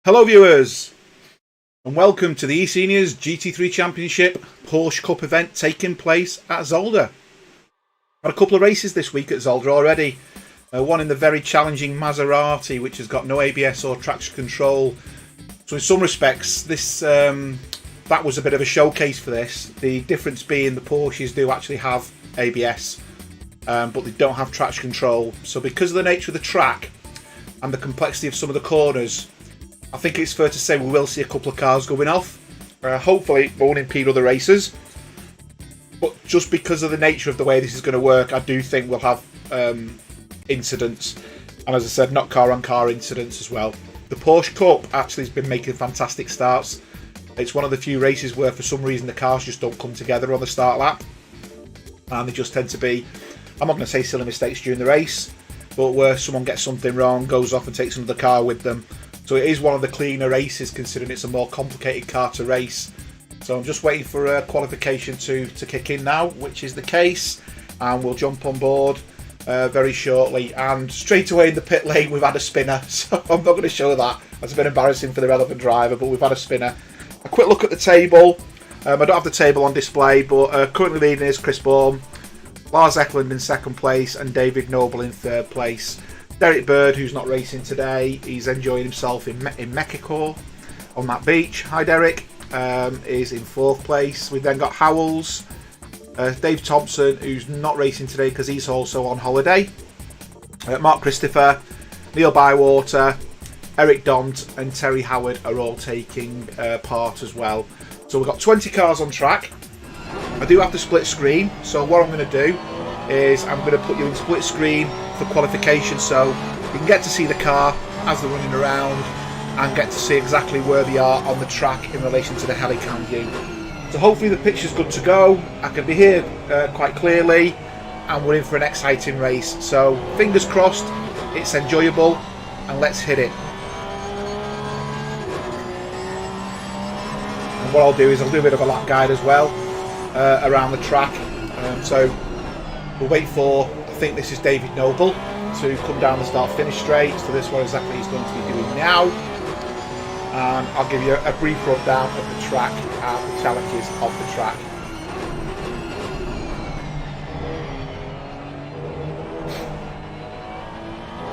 Hello viewers, and welcome to the eSeniors GT3 Championship Porsche Cup event taking place at Zolder. Had a couple of races this week at Zolder already. One in the very challenging Maserati, which has got no ABS or traction control. So in some respects, that was a bit of a showcase for this. The difference being the Porsches do actually have ABS, but they don't have traction control. So because of the nature of the track and the complexity of some of the corners, I think it's fair to say we will see a couple of cars going off. Hopefully it won't impede other races. But just because of the nature of the way this is going to work, I do think we'll have incidents. And as I said, not car-on-car incidents as well. The Porsche Cup actually has been making fantastic starts. It's one of the few races where for some reason the cars just don't come together on the start lap. And they just tend to be, I'm not going to say silly mistakes during the race, but where someone gets something wrong, goes off and takes another car with them. So it is one of the cleaner races, considering it's a more complicated car to race. So I'm just waiting for qualification to kick in now, which is the case, and we'll jump on board very shortly. And straight away in the pit lane we've had a spinner, so I'm not going to show that. That's a bit embarrassing for the relevant driver, but we've had a spinner. A quick look at the table. I don't have the table on display, but currently leading is Chris Bourne, Lars Eklund in second place, and David Noble in third place. Derek Bird, who's not racing today, he's enjoying himself in Mexico on that beach. Hi Derek, is in fourth place. We've then got Howells, Dave Thompson, who's not racing today because he's also on holiday. Mark Christopher, Neil Bywater, Eric Dont and Terry Howard are all taking part as well. So we've got 20 cars on track. I do have the split screen, so what I'm going to do is I'm going to put you in split screen for qualification, so you can get to see the car as they're running around and get to see exactly where they are on the track in relation to the helicam view. So hopefully the picture's good to go. I can be here quite clearly, and we're in for an exciting race. So fingers crossed, it's enjoyable, and let's hit it. And what I'll do is I'll do a bit of a lap guide as well around the track. So we'll wait for, I think this is David Noble, to come down the start-finish straight. So this is what exactly he's going to be doing now. And I'll give you a brief rundown of the track and the challenges of the track.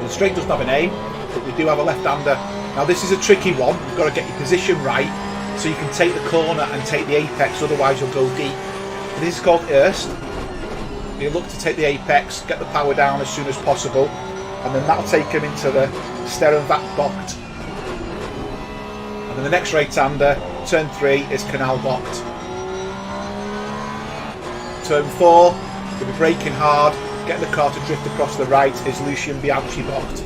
The straight doesn't have a name, but we do have a left-hander. Now this is a tricky one. You've got to get your position right so you can take the corner and take the apex, otherwise you'll go deep. And this is called Erst. You look to take the apex, get the power down as soon as possible, and then that'll take him into the Sterenvac Bocht. And then the next right-hander, turn 3, is Canal Bocht. Turn 4, you'll be braking hard, getting the car to drift across the right, is Lucien Bianchi Bocht.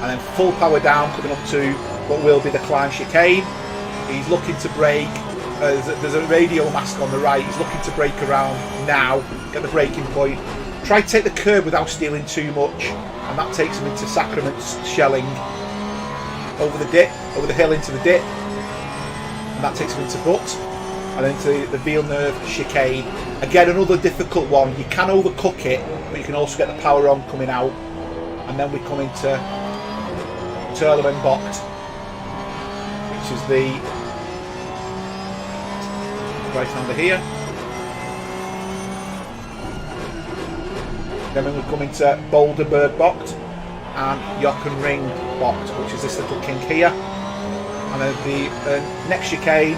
And then full power down, coming up to what will be the Klein chicane. He's looking to brake. There's a radio mask on the right. He's looking to brake around now, get the braking point. Try to take the curb without stealing too much, and that takes him into Sacrament's Shelling. Over the dip, over the hill into the dip, and that takes him into Butt, and then to the Villeneuve chicane. Again, another difficult one. You can overcook it, but you can also get the power on coming out. And then we come into Terlemen Bocht, which is the right-hander here. Then we come into Boulderberg Bocht and Jochenring Bocht, which is this little kink here. And then the next chicane,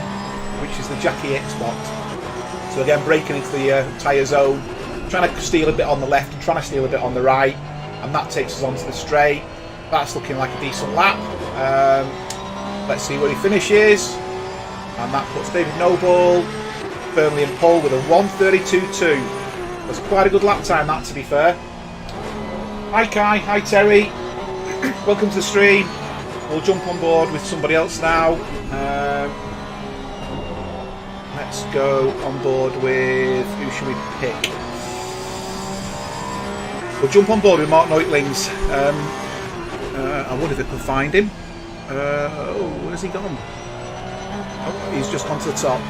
which is the Jackie X Bocht. So again, breaking into the tyre zone, trying to steal a bit on the left and trying to steal a bit on the right, and that takes us onto the straight. That's looking like a decent lap. Let's see where he finishes. And that puts David Noble firmly in pole with a 1:32.2. That's quite a good lap time, that, to be fair. Hi Kai, hi Terry. Welcome to the stream. We'll jump on board with somebody else now. Let's go on board with, who should we pick? We'll jump on board with Mark Neutlings. I wonder if I can find him. Where's he gone? Oh, he's just gone to the top.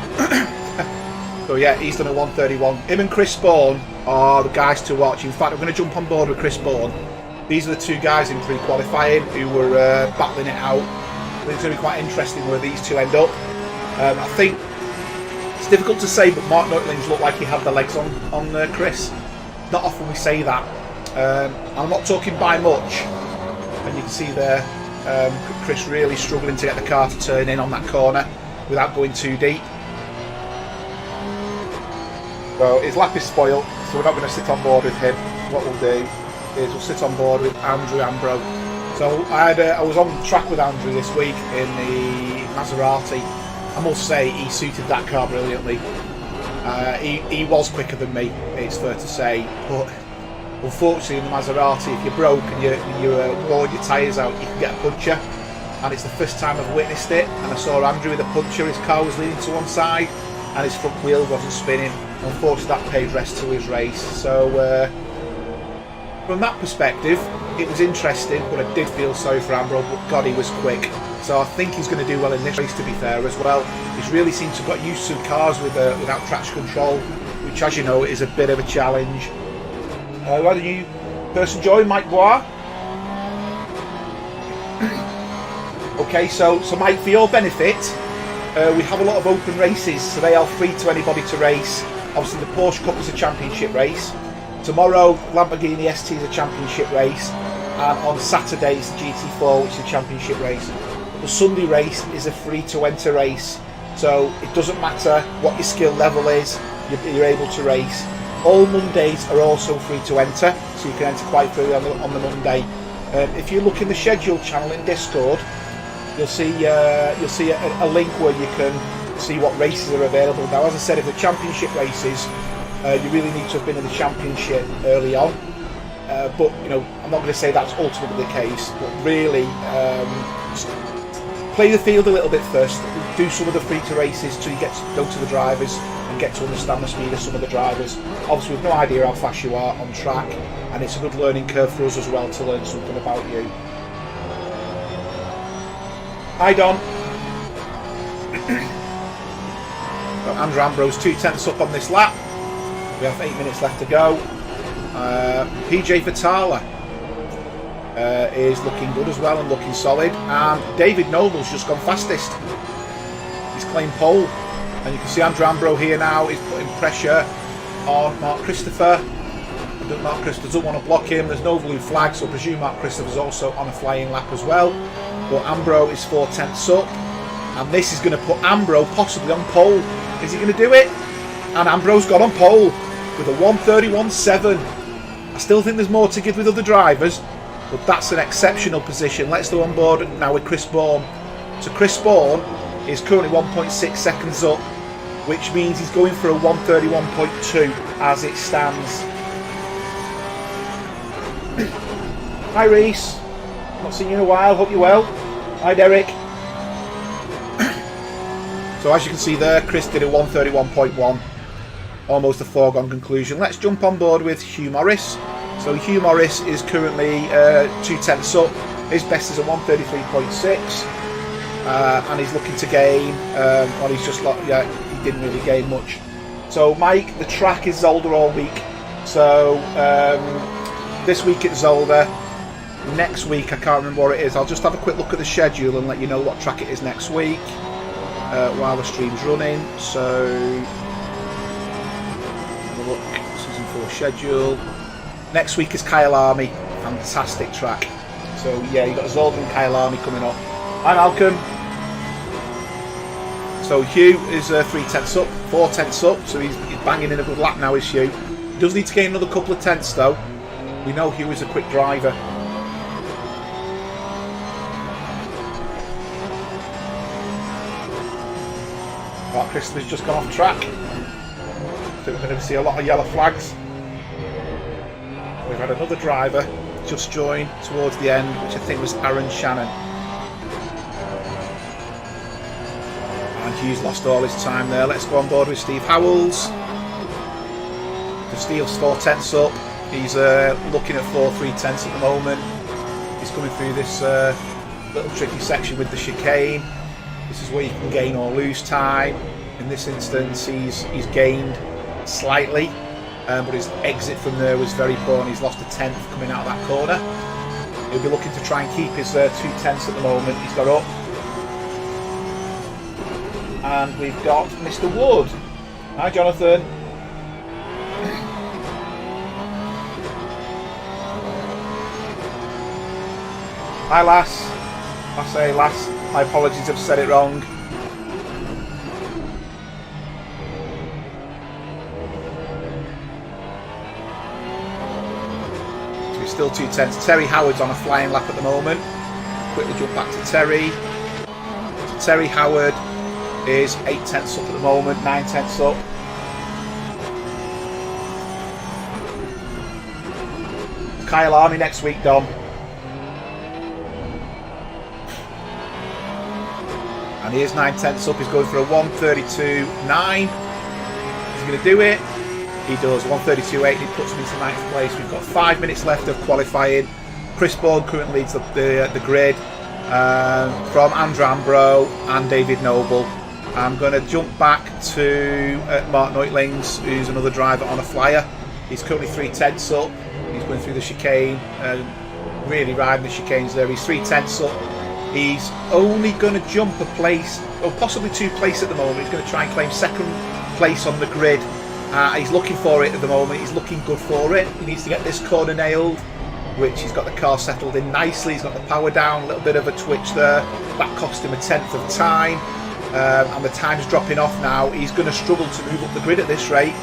So yeah, he's done a 1:31. Him and Chris Bourne are the guys to watch. In fact, I'm going to jump on board with Chris Bourne These are the two guys in pre-qualifying who were battling it out. I think it's going to be quite interesting where these two end up. I think it's difficult to say, but Mark Neutlings looked like he had the legs on Chris. Not often we say that. I'm not talking by much, and you can see there Chris really struggling to get the car to turn in on that corner without going too deep. So his lap is spoiled, so we're not going to sit on board with him. What we'll do is we'll sit on board with Andrew Ambro. So I was on track with Andrew this week in the Maserati. I must say he suited that car brilliantly. He was quicker than me, it's fair to say, but unfortunately in the Maserati, if you're broke and you wore your tyres out, you can get a puncture, and it's the first time I've witnessed it. And I saw Andrew with a puncture. His car was leaning to one side and his front wheel wasn't spinning. Unfortunately that paid rest to his race. So from that perspective it was interesting, but I did feel sorry for Ambro, but God, he was quick. So I think he's going to do well in this race, to be fair, as well. He's really seemed to have got used to cars without traction control, which, as you know, is a bit of a challenge. Why don't you person join, Mike Bois? Okay, so Mike, for your benefit, we have a lot of open races, so they are free to anybody to race. Obviously the Porsche Cup is a championship race. Tomorrow Lamborghini ST is a championship race, and on Saturday it's the GT4, which is a championship race. The Sunday race is a free to enter race, so it doesn't matter what your skill level is, you're able to race. All Mondays are also free to enter, so you can enter quite freely on the Monday. If you look in the schedule channel in Discord, you'll see a link where you can see what races are available. Now, as I said, if the championship races, you really need to have been in the championship early on. But you know, I'm not going to say that's ultimately the case. But really, play the field a little bit first. Do some of the free to races till you get to go to the drivers and get to understand the speed of some of the drivers. Obviously, we've no idea how fast you are on track, and it's a good learning curve for us as well to learn something about you. Hi, Don. So Andrew Ambrose 2/10 up on this lap. We have 8 minutes left to go. PJ Vitala is looking good as well and looking solid. And David Noble's just gone fastest. He's claimed pole. And you can see Andrew Ambrose here now is putting pressure on Mark Christopher. Mark Christopher doesn't want to block him. There's no blue flag, so I presume Mark Christopher's also on a flying lap as well. But Ambrose is 4/10 up. And this is going to put Ambrose possibly on pole. Is he going to do it? And Ambrose got on pole with a 1:31.7. I still think there's more to give with other drivers, but that's an exceptional position. Let's go on board now with Chris Bourne. So Chris Bourne is currently 1.6 seconds up, which means he's going for a 1:31.2 as it stands. Hi Reese, not seen you in a while, hope you're well. Hi Derek. So as you can see there, Chris did a 1:31.1. Almost a foregone conclusion. Let's jump on board with Hugh Morris. So Hugh Morris is currently 2/10 up. His best is a 1:33.6, and he's looking to gain. Well, he's just like, yeah, he didn't really gain much. So Mike, the track is Zolder all week. So this week it's Zolder. Next week I can't remember what it is. I'll just have a quick look at the schedule and let you know what track it is next week while the stream's running. So. Look, season 4 schedule. Next week is Kyalami, fantastic track. So yeah, you got Zolder and Kyalami coming up. Hi Malcolm. So Hugh is 3/10 up, 4/10 up, so he's banging in a good lap now, is Hugh. He does need to gain another couple of tenths though. We know Hugh is a quick driver. Mark Christopher's just gone off track. I think we're going to see a lot of yellow flags. We've had another driver just join towards the end, which I think was Aaron Shannon. And Hughes lost all his time there. Let's go on board with Steve Howells. So Steve's 4/10 up. He's looking at 4.3 at the moment. He's coming through this little tricky section with the chicane. This is where you can gain or lose time. In this instance, he's gained slightly, but his exit from there was very poor and he's lost a tenth coming out of that corner. He'll be looking to try and keep his 2/10 at the moment. He's got up. And we've got Mr. Wood. Hi, Jonathan. Hi, lass. I say lass. My apologies if I've said it wrong. So he's still 2/10. Terry Howard's on a flying lap at the moment. Quickly jump back to Terry. So Terry Howard is 8/10 up at the moment, 9/10 up. Kyle Army next week, Dom. And he is 9/10 up. He's going for a 1:32.9. Is he going to do it? He does. 1:32.8. He puts him into 9th place. We've got 5 minutes left of qualifying. Chris Bourne currently leads the grid from Andrew Ambro and David Noble. I'm going to jump back to Mark Neutlings, who's another driver on a flyer. He's currently 3/10 up. He's going through the chicane, really riding the chicanes there. He's 3/10 up. He's only going to jump a place, or possibly 2 places at the moment. He's going to try and claim 2nd place on the grid. He's looking for it at the moment. He's looking good for it. He needs to get this corner nailed, which he's got the car settled in nicely. He's got the power down, a little bit of a twitch there. That cost him a 1/10 of time. And the time's dropping off now. He's going to struggle to move up the grid at this rate.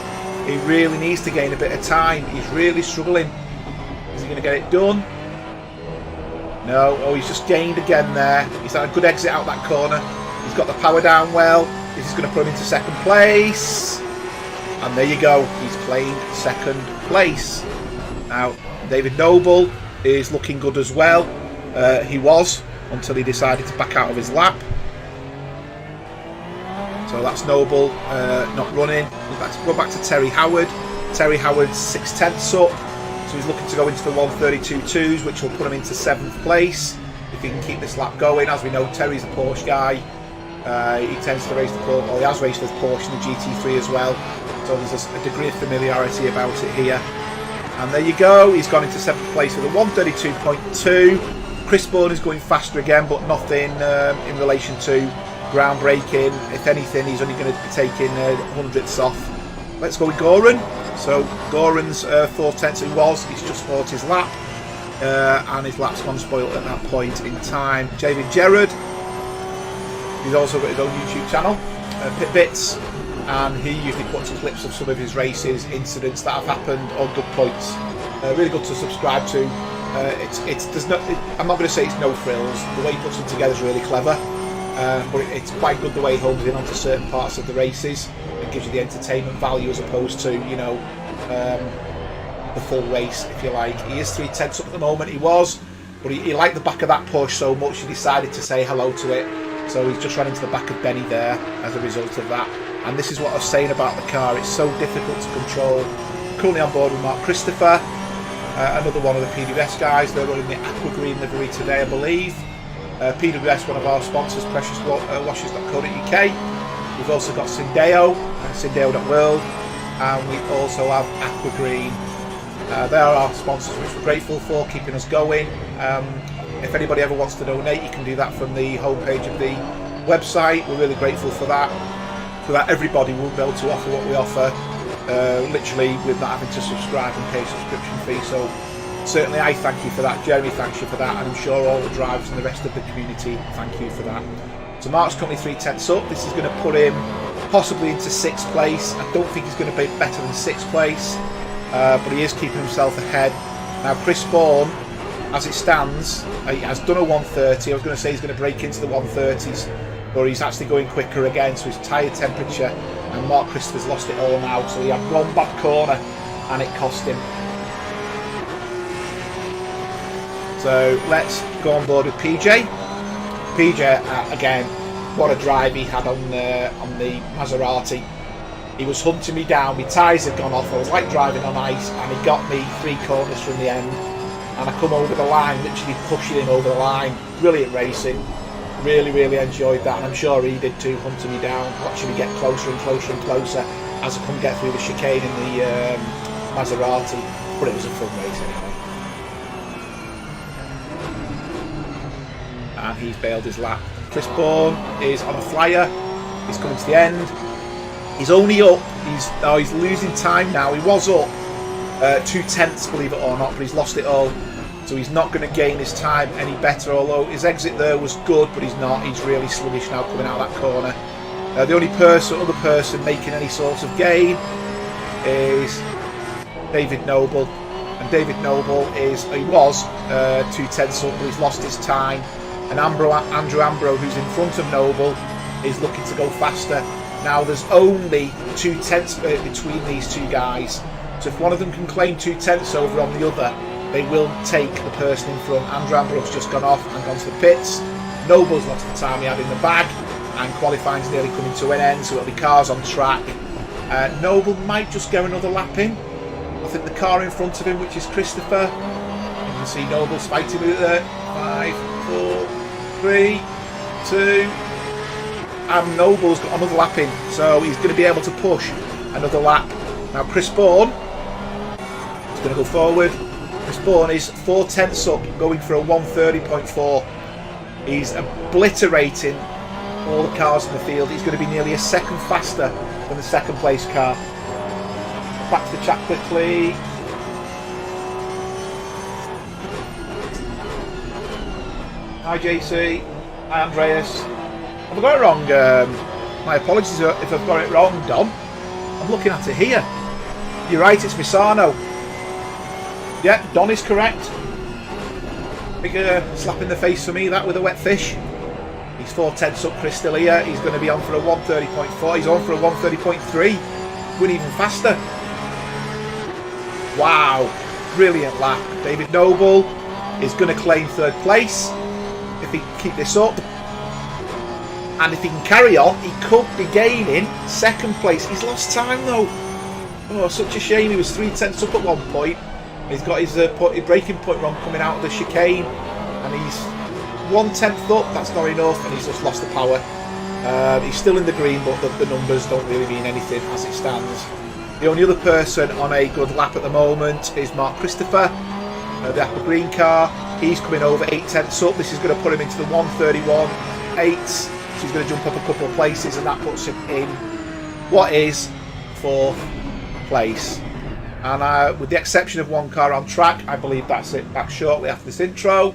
He really needs to gain a bit of time. He's really struggling. Is he going to get it done? No. Oh, he's just gained again there. He's had a good exit out that corner. He's got the power down well. This is going to put him into 2nd place. And there you go. He's claimed 2nd place. Now, David Noble is looking good as well. He was, until he decided to back out of his lap. So that's Noble not running. Let's go back to Terry Howard. Terry Howard's 6/10 up. So he's looking to go into the 1:32.2s, which will put him into 7th place. If he can keep this lap going. As we know, Terry's a Porsche guy. He tends to race the Porsche, or he has raced with Porsche in the GT3 as well. So there's a degree of familiarity about it here. And there you go. He's gone into 7th place with a 1:32.2. Chris Bourne is going faster again, but nothing in relation to groundbreaking. If anything, he's only going to be taking hundredths off. Let's go with Goran. So Goran's 4/10 he was. He's just fought his lap, and his lap's gone spoilt at that point in time. David Gerald. He's also got his own YouTube channel, Pit Bits, and he usually puts clips of some of his races, incidents that have happened, or good points. Really good to subscribe to. I'm not going to say it's no frills. The way he puts them together is really clever. But it's quite good the way he homes in onto certain parts of the races. It gives you the entertainment value as opposed to, the full race, if you like. He is 3/10 up at the moment. He was, but he liked the back of that Porsche so much he decided to say hello to it. So he's just ran into the back of Benny there as a result of that. And this is what I was saying about the car. It's so difficult to control. Currently on board with Mark Christopher, another one of the PWS guys. They're running the aqua green livery today, I believe. PWS, one of our sponsors, preciouswashes.co.uk. We've also got Syndeo, Syndeo.world, and we also have Aqua Green. They are our sponsors, which we're grateful for, keeping us going. If anybody ever wants to donate, you can do that from the homepage of the website. We're really grateful for that. For that, everybody will be able to offer what we offer, literally with not having to subscribe and pay a subscription fee. So certainly I thank you for that. Jeremy thanks you for that, and I'm sure all the drivers and the rest of the community thank you for that. So Mark's currently 3/10 up. This is going to put him possibly into 6th place. I don't think he's going to be better than 6th place, but he is keeping himself ahead. Now Chris Bourne, as it stands, he has done a 1:30. I was going to say he's going to break into the 1:30s, but he's actually going quicker again, so his tyre temperature, and Mark Christopher's lost it all now. So he had one bad corner and it cost him. So let's go on board with PJ. PJ, again, what a drive he had on the Maserati. He was hunting me down, my tyres had gone off, I was like driving on ice, and he got me 3 corners from the end. And I come over the line, literally pushing him over the line. Brilliant racing. Really, really enjoyed that, and I'm sure he did too, hunting me down, watching me get closer and closer and closer as I couldn't get through the chicane in the Maserati. But it was a fun race anyway. and he's bailed his lap. Chris Bourne is on a flyer. He's coming to the end. He's only up. He's losing time now. He was up 2/10, believe it or not, but he's lost it all. So he's not going to gain his time any better, although his exit there was good, but he's not. He's really sluggish now coming out of that corner. The only other person making any sort of gain is David Noble. And David Noble was 2/10 up, but he's lost his time. And Andrew Ambro, who's in front of Noble, is looking to go faster. Now there's only 2/10 between these two guys. So if one of them can claim 2/10 over on the other, they will take the person in front. Andrew Ambro's just gone off and gone to the pits. Noble's lost the time he had in the bag, and qualifying's nearly coming to an end, so it'll be cars on track. Noble might just get another lap in. I think the car in front of him, which is Christopher, you can see Noble's fighting with it there. 5, 4, 3, 2, and Noble's got another lap in, so he's going to be able to push another lap. Now Chris Bourne is going to go forward. Chris Bourne is 4/10 up, going for a 1:30.4. He's obliterating all the cars in the field. He's going to be nearly a second faster than the second place car. Back to the chat quickly. Hi JC. Hi Andreas. Have I got it wrong? My apologies if I've got it wrong, Dom. I'm looking at it here. You're right, it's Misano. Yeah, Don is correct. Big slap in the face for me, that, with a wet fish. He's 4/10 up, Chris still here. He's going to be on for a 1:30.4. He's on for a 1:30.3. Going even faster. Wow, brilliant lap. David Noble is going to claim third place if he can keep this up. And if he can carry on, he could be gaining second place. He's lost time though. Oh, such a shame. He was 3/10 up at one point. He's got his braking point wrong coming out of the chicane, and he's 1/10 up. That's not enough, and he's just lost the power. He's still in the green, but the numbers don't really mean anything as it stands. The only other person on a good lap at the moment is Mark Christopher, the Apple Green car. He's coming over 8/10 up. This is going to put him into the 1:31.8. So he's going to jump up a couple of places, and that puts him in what is 4th place. And with the exception of one car on track, I believe that's it. Back shortly after this intro.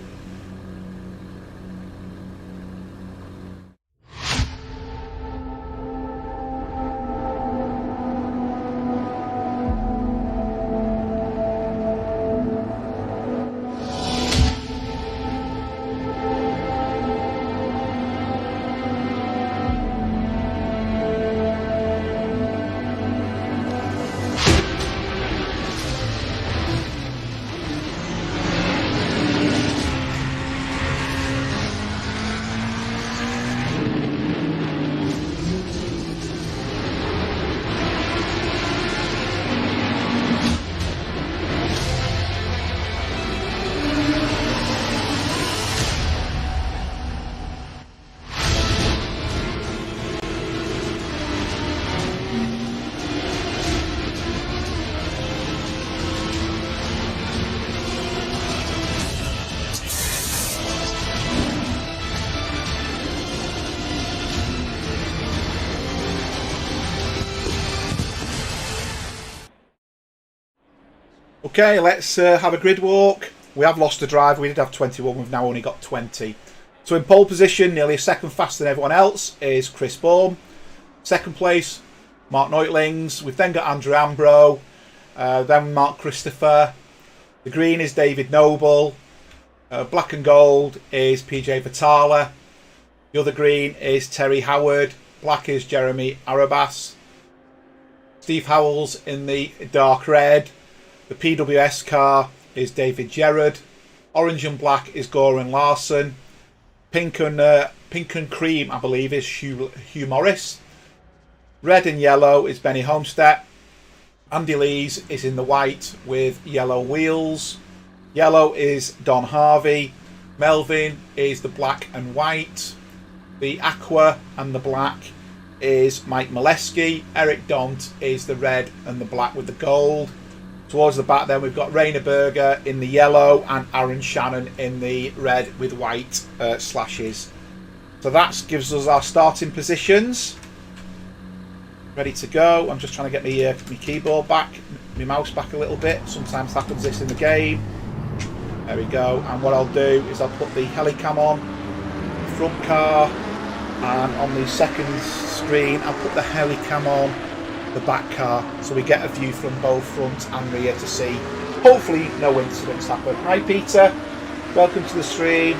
Okay, let's have a grid walk. We have lost a driver. We did have 21. We've now only got 20. So in pole position, nearly a second faster than everyone else, is Chris Bourne. Second place, Mark Neutlings. We've then got Andrew Ambro. Then Mark Christopher. The green is David Noble. Black and gold is PJ Vitala. The other green is Terry Howard. Black is Jeremy Arabas. Steve Howells in the dark red. The PWS car is David Gerald. Orange and black is Goran Larson. Pink and cream, I believe, is Hugh Morris. Red and yellow is Benny Homestead. Andy Lees is in the white with yellow wheels. Yellow is Don Harvey. Melvin is the black and white. The aqua and the black is Mike Molesky. Eric Dont is the red and the black with the gold. Towards the back then we've got Rainer Berger in the yellow and Aaron Shannon in the red with white slashes. So that gives us our starting positions. Ready to go. I'm just trying to get my keyboard back, my mouse back a little bit. Sometimes happens this in the game. There we go. And what I'll do is I'll put the helicam on the front car, and on the second screen I'll put the helicam on the back car, so we get a view from both front and rear to see. Hopefully no incidents happen. Hi Peter, welcome to the stream.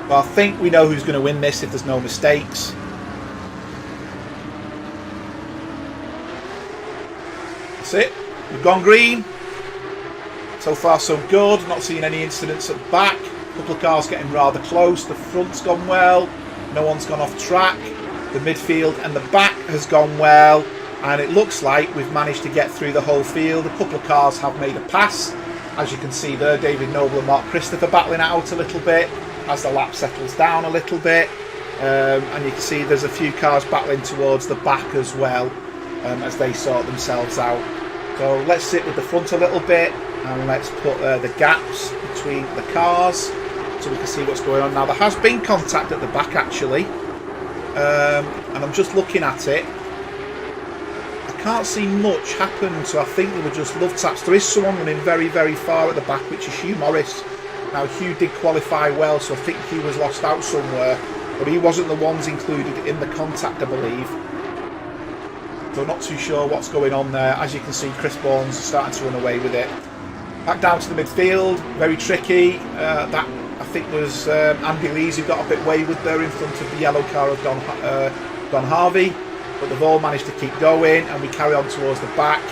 Well, I think we know who's going to win this if there's no mistakes. That's it. We've gone green. So far so good. Not seeing any incidents at the back. A couple of cars getting rather close. The front's gone well. No one's gone off track. The midfield and the back has gone well. And it looks like we've managed to get through the whole field. A couple of cars have made a pass. As you can see there, David Noble and Mark Christopher battling it out a little bit as the lap settles down a little bit. And you can see there's a few cars battling towards the back as well, as they sort themselves out. So let's sit with the front a little bit and let's put the gaps between the cars so we can see what's going on. Now there has been contact at the back actually, and I'm just looking at it. I can't see much happen, so I think they were just love taps. There is someone running very, very far at the back, which is Hugh Morris. Now Hugh did qualify well, so I think he was lost out somewhere, but he wasn't the ones included in the contact, I believe. So not too sure what's going on there. As you can see, Chris Bourne's starting to run away with it. Back down to the midfield, very tricky. That I think was Andy Lees who got a bit wayward there in front of the yellow car of Don Harvey. But they've all managed to keep going, and we carry on towards the back,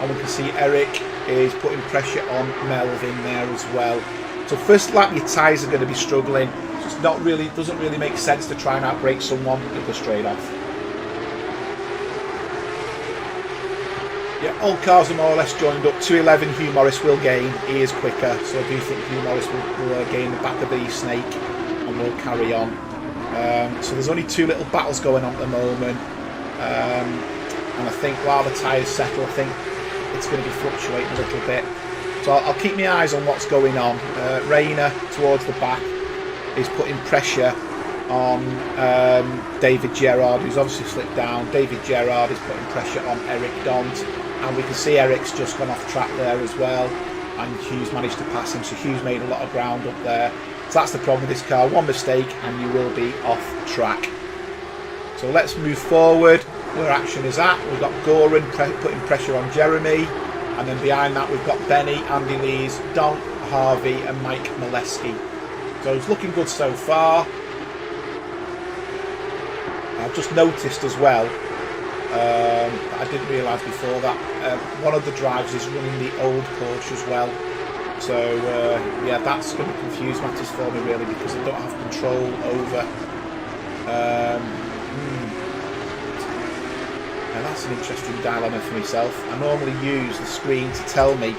and we can see Eric is putting pressure on Melvin there as well. So first lap your tyres are going to be struggling. So it's not really, doesn't really make sense to try and outbrake someone and go straight off. Yeah, all cars are more or less joined up. 211 Hugh Morris will gain. He is quicker, so I do think Hugh Morris will gain the back of the snake and will carry on. So there's only two little battles going on at the moment. And I think while the tyres settle, I think it's going to be fluctuating a little bit. So I'll keep my eyes on what's going on. Rayner towards the back is putting pressure on David Gerald, who's obviously slipped down. David Gerald is putting pressure on Eric Dont, and we can see Eric's just gone off track there as well, and Hugh's managed to pass him, so Hugh's made a lot of ground up there. So that's the problem with this car, one mistake and you will be off track. So let's move forward where action is at. We've got Goran putting pressure on Jeremy, and then behind that we've got Benny, Andy Lees, Don Harvey and Mike Molesky. So it's looking good so far. I've just noticed as well, I didn't realise before that one of the drivers is running the old Porsche as well. So yeah, that's going to confuse matters for me really, because I don't have control over. Now that's an interesting dilemma for myself. I normally use the screen to tell me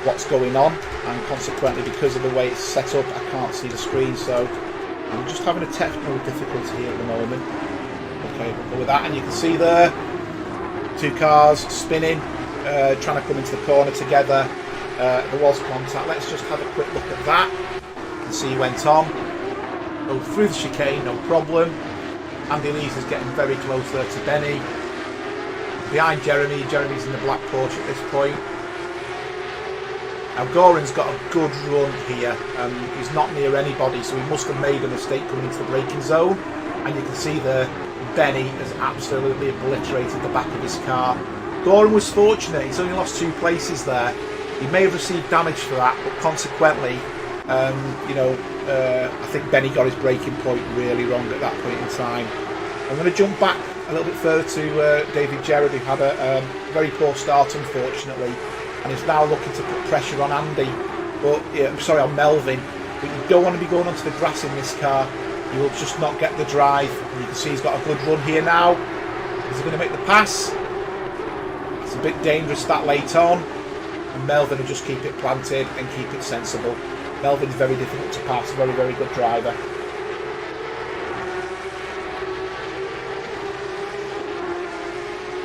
what's going on, and consequently because of the way it's set up I can't see the screen, so I'm just having a technical difficulty here at the moment. Okay, we'll go with that, and you can see there two cars spinning, trying to come into the corner together. There was contact. Let's just have a quick look at that and see who went on. Go through the chicane, no problem. Andy Lees is getting very close there to Benny. Behind Jeremy, Jeremy's in the black Porsche at this point. Now Goran's got a good run here, he's not near anybody, so he must have made a mistake coming into the braking zone, and you can see there Benny has absolutely obliterated the back of his car. Goran was fortunate, he's only lost 2 places there. He may have received damage for that, but consequently I think Benny got his braking point really wrong at that point in time. I'm going to jump back a little bit further to David Gerald, who had a very poor start unfortunately, and is now looking to put pressure on Andy, but I'm sorry, on Melvin. But you don't want to be going onto the grass in this car. You will just not get the drive. And you can see he's got a good run here now. Is he going to make the pass? It's a bit dangerous that late on, and Melvin will just keep it planted and keep it sensible. Melvin's very difficult to pass, very, very good driver.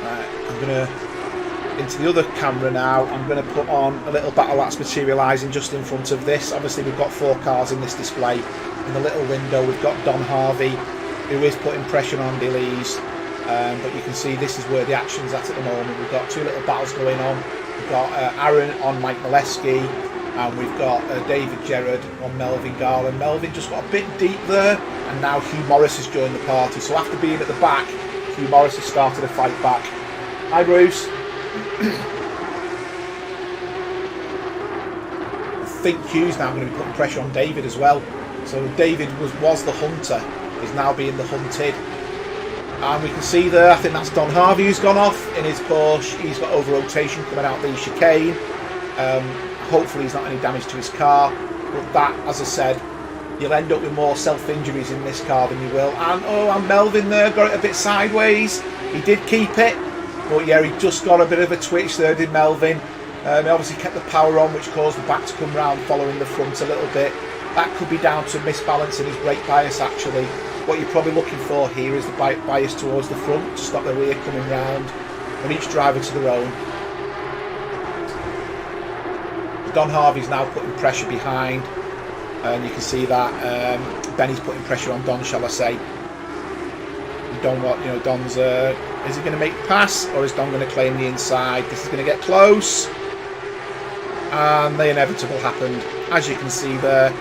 Right, I'm going to into the other camera now, I'm going to put on a little battle that's materialising just in front of this. Obviously we've got 4 cars in this display. In the little window we've got Don Harvey, who is putting pressure on Delise, but you can see this is where the action's at the moment. We've got 2 little battles going on. We've got Aaron on Mike Molesky, and we've got David Gerald on Melvin Garland. Melvin just got a bit deep there, and now Hugh Morris has joined the party. So after being at the back, Hugh Morris has started a fight back. Hi Bruce. I think Hugh's now going to be putting pressure on David as well. So David was the hunter, is now being the hunted. And we can see there, I think that's Don Harvey who's gone off in his Porsche. He's got over rotation coming out the chicane. Hopefully he's not any damage to his car. But that, as I said, you'll end up with more self-injuries in this car than you will. And Melvin there got it a bit sideways. He did keep it. But yeah, he just got a bit of a twitch there, did Melvin. He obviously kept the power on, which caused the back to come round following the front a little bit. That could be down to misbalancing his brake bias actually. What you're probably looking for here is the bias towards the front to stop the rear coming round. And each driver to their own. Don Harvey's now putting pressure behind. And you can see that Benny's putting pressure on Don, shall I say. Don's is he going to make the pass, or is Don going to claim the inside? This is going to get close, and the inevitable happened. As you can see there,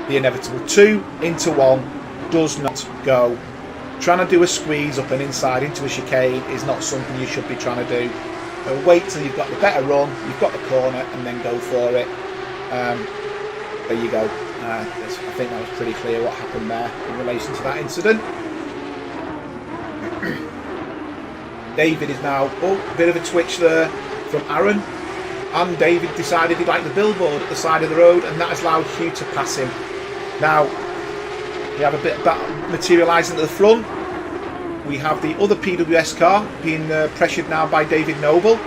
the inevitable 2 into 1 does not go. Trying to do a squeeze up and inside into a chicane is not something you should be trying to do. Wait till you've got the better run, you've got the corner, and then go for it. There you go. I think that was pretty clear what happened there in relation to that incident. David is now, a bit of a twitch there from Aaron, and David decided he liked the billboard at the side of the road, and that has allowed Hugh to pass him. Now we have a bit of that materialising at the front. We have the other PWS car being pressured now by David Noble,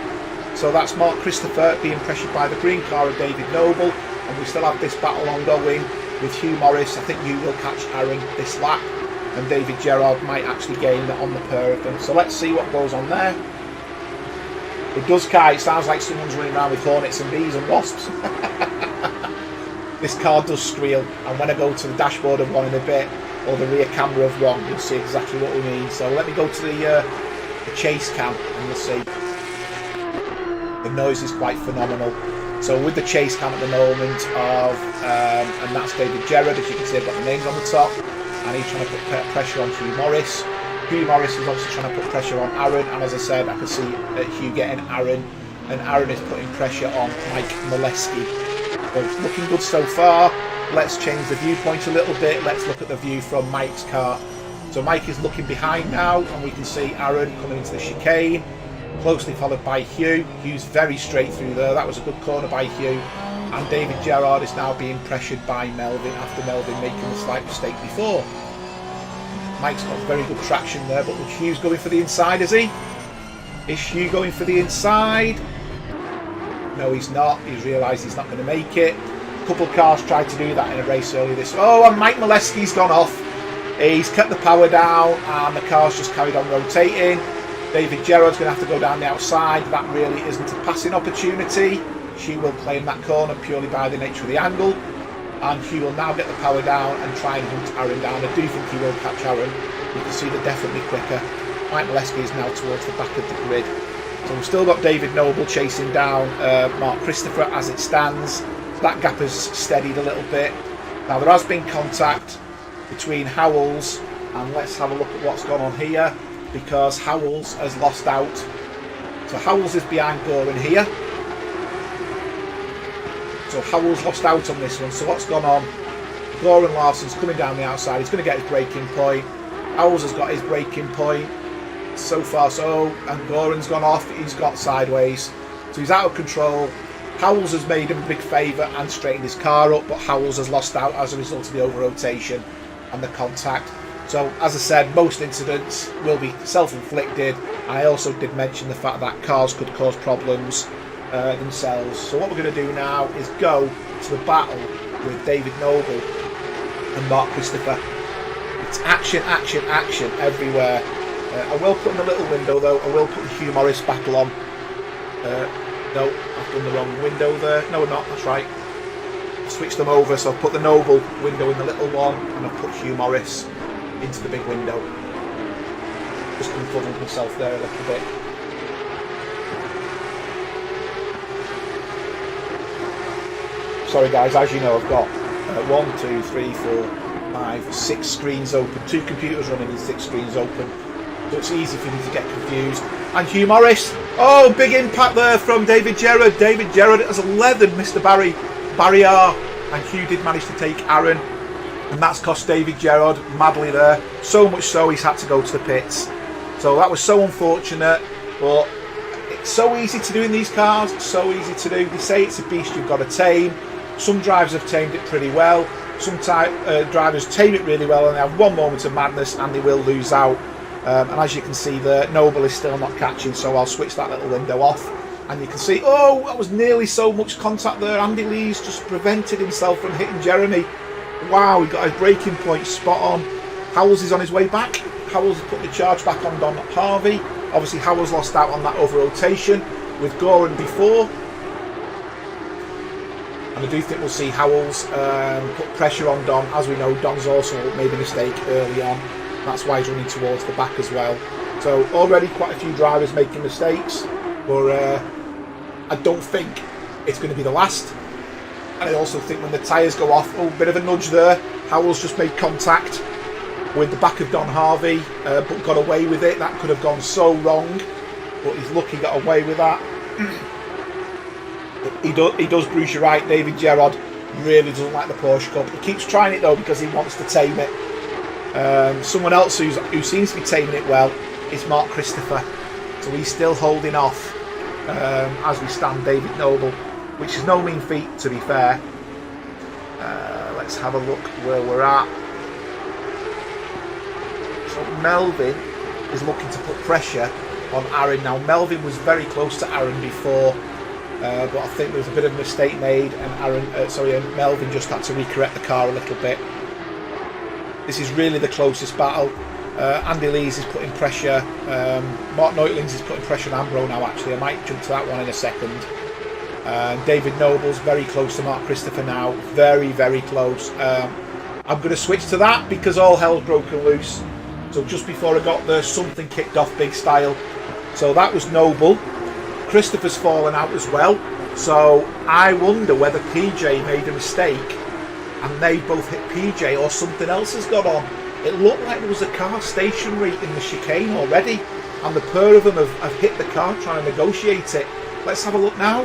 so that's Mark Christopher being pressured by the green car of David Noble, and we still have this battle ongoing with Hugh Morris. I think Hugh will catch Aaron this lap, and David Gerald might actually gain that on the pair of them. So let's see what goes on there. It does kite. It sounds like someone's running around with hornets and bees and wasps. This car does squeal, and when I go to the dashboard of one in a bit, or the rear camera of one, you'll see exactly what we mean. So let me go to the chase cam, and you'll see the noise is quite phenomenal. So with the chase cam at the moment of, and that's David Gerald, as you can see I've got the names on the top, and he's trying to put pressure on Hugh Morris. Hugh Morris is obviously trying to put pressure on Aaron, and as I said, I can see Hugh getting Aaron, and Aaron is putting pressure on Mike Molesky. So it's looking good so far. Let's change the viewpoint a little bit. Let's look at the view from Mike's car. So Mike is looking behind now, and we can see Aaron coming into the chicane, closely followed by Hugh. Hugh's very straight through there. That was a good corner by Hugh. And David Gerald is now being pressured by Melvin after Melvin making the slight mistake before. Mike's got very good traction there, but Hugh's going for the inside, is he? Is Hugh going for the inside? No, he's not. He's realised he's not going to make it. A couple of cars tried to do that in a race earlier this. Oh, and Mike Molesky's gone off. He's kept the power down, and the car's just carried on rotating. David Gerald's going to have to go down the outside. That really isn't a passing opportunity. Hugh will claim that corner purely by the nature of the angle. And Hugh will now get the power down and try and hunt Aaron down. I do think he will catch Aaron. You can see they're definitely quicker. Mike Molesky is now towards the back of the grid. So we've still got David Noble chasing down Mark Christopher as it stands. That gap has steadied a little bit. Now there has been contact between Howells, and let's have a look at what's gone on here, because Howells has lost out. So Howells is behind Bourne here. So Howells lost out on this one. So what's gone on? Goran Larsson's coming down the outside. He's going to get his braking point. Howells has got his braking point. So far so. And Goran's gone off. He's got sideways. So he's out of control. Howells has made him a big favour and straightened his car up, but Howells has lost out as a result of the over-rotation and the contact. So as I said, most incidents will be self-inflicted. I also did mention the fact that cars could cause problems themselves. So what we're going to do now is go to the battle with David Noble and Mark Christopher. It's action, action, action everywhere. I will put in a little window though. I will put the Hugh Morris battle on. No, I've done the wrong window there. No, I'm not. That's right. Switch them over, so I've put the Noble window in the little one, and I've put Hugh Morris into the big window. Just confuddled myself there a little bit. Sorry guys, as you know, I've got 1, 2, 3, 4, 5, 6 screens open. 2 computers running and 6 screens open. So it's easy for me to get confused. And Hugh Morris. Oh, big impact there from David Gerald. David Gerald has 11, Mr. Barry R. And Hugh did manage to take Aaron. And that's cost David Gerald madly there. So much so he's had to go to the pits. So that was so unfortunate. But it's so easy to do in these cars. So easy to do. They say it's a beast you've got to tame. Some drivers have tamed it pretty well. Some drivers tame it really well and they have one moment of madness and they will lose out. And as you can see there, Noble is still not catching, so I'll switch that little window off. And you can see, oh, that was nearly so much contact there. Andy Lee's just prevented himself from hitting Jeremy. Wow, he got his braking point spot on. Howells is on his way back. Howells has put the charge back on Don Harvey. Obviously, Howells lost out on that over rotation with Bourne before. And I do think we'll see Howells put pressure on Don. As we know, Don's also made a mistake early on. That's why he's running towards the back as well. So already quite a few drivers making mistakes, but I don't think it's going to be the last. And I also think when the tyres go off, oh, bit of a nudge there. Howells just made contact with the back of Don Harvey, but got away with it. That could have gone so wrong, but he's lucky got away with that. He does, Bruce, you're right. David Gerald really doesn't like the Porsche Cup. He keeps trying it though because he wants to tame it. Someone else who seems to be taming it well is Mark Christopher, so he's still holding off as we stand David Noble, which is no mean feat to be fair. Let's have a look where we're at. So Melvin is looking to put pressure on Aaron. Now Melvin was very close to Aaron before, but I think there was a bit of a mistake made and Melvin just had to recorrect the car a little bit. This is really the closest battle. Andy Lees is putting pressure. Mark Neutlings is putting pressure on Ambro now, actually. I might jump to that one in a second. David Noble's very close to Mark Christopher now. Very, very close. I'm going to switch to that because all hell's broken loose. So just before I got there, something kicked off big style. So that was Noble. Christopher's fallen out as well. So I wonder whether PJ made a mistake and they both hit PJ or something else has got on. It looked like there was a car stationary in the chicane already and the pair of them have hit the car trying to negotiate it. Let's have a look now.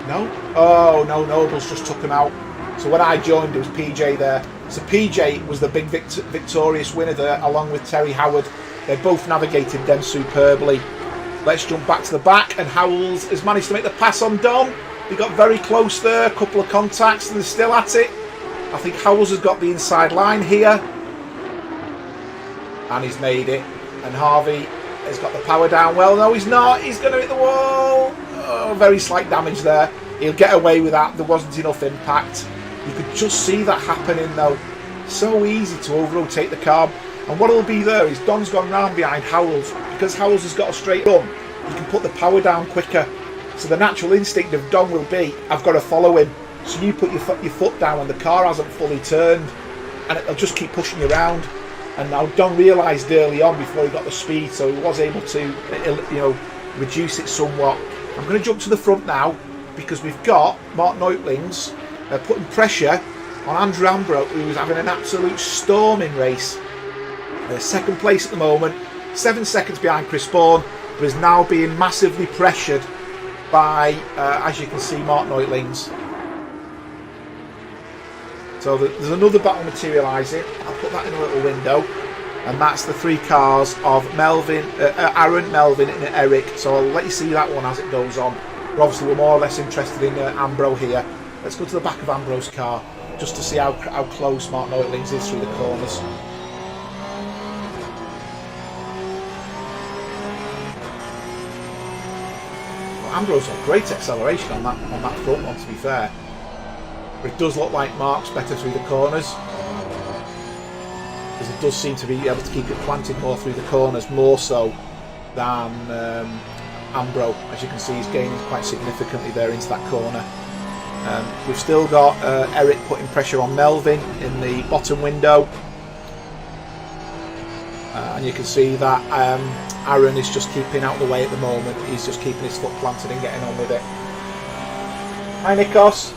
No? Oh no, Noble's just took him out. So when I joined, there was PJ there. So PJ was the big victorious winner there along with Terry Howard. They both navigated them superbly. Let's jump back to the back and Howells has managed to make the pass on Dom. He got very close there, a couple of contacts and they're still at it. I think Howells has got the inside line here. And he's made it. And Harvey has got the power down. Well, no, he's not. He's going to hit the wall. Oh, very slight damage there. He'll get away with that. There wasn't enough impact. You could just see that happening though. So easy to over-rotate the car. And what will be there is Don's gone round behind Howells. Because Howells has got a straight run, you can put the power down quicker. So the natural instinct of Don will be, I've got to follow him. So you put your foot down when the car hasn't fully turned. And it'll just keep pushing you around. And now Don realised early on before he got the speed, so he was able to reduce it somewhat. I'm going to jump to the front now because we've got Mark Neutlings putting pressure on Andrew Ambro, who's having an absolute storming race. Second place at the moment, 7 seconds behind Chris Bourne, but is now being massively pressured by, as you can see, Mark Neutlings. So there's another battle materialising. I'll put that in a little window. And that's the 3 cars of Aaron, Melvin and Eric. So I'll let you see that one as it goes on. But obviously we're more or less interested in Ambro here. Let's go to the back of Ambro's car just to see how close Mark Neutlings is through the corners. Well, Ambro's got great acceleration on that front one, to be fair. But it does look like Mark's better through the corners. Because it does seem to be able to keep it planted more through the corners, more so than Ambro. As you can see, he's gaining quite significantly there into that corner. We've still got Eric putting pressure on Melvin in the bottom window. And you can see that Aaron is just keeping out the way at the moment. He's just keeping his foot planted and getting on with it. Hi Nikos.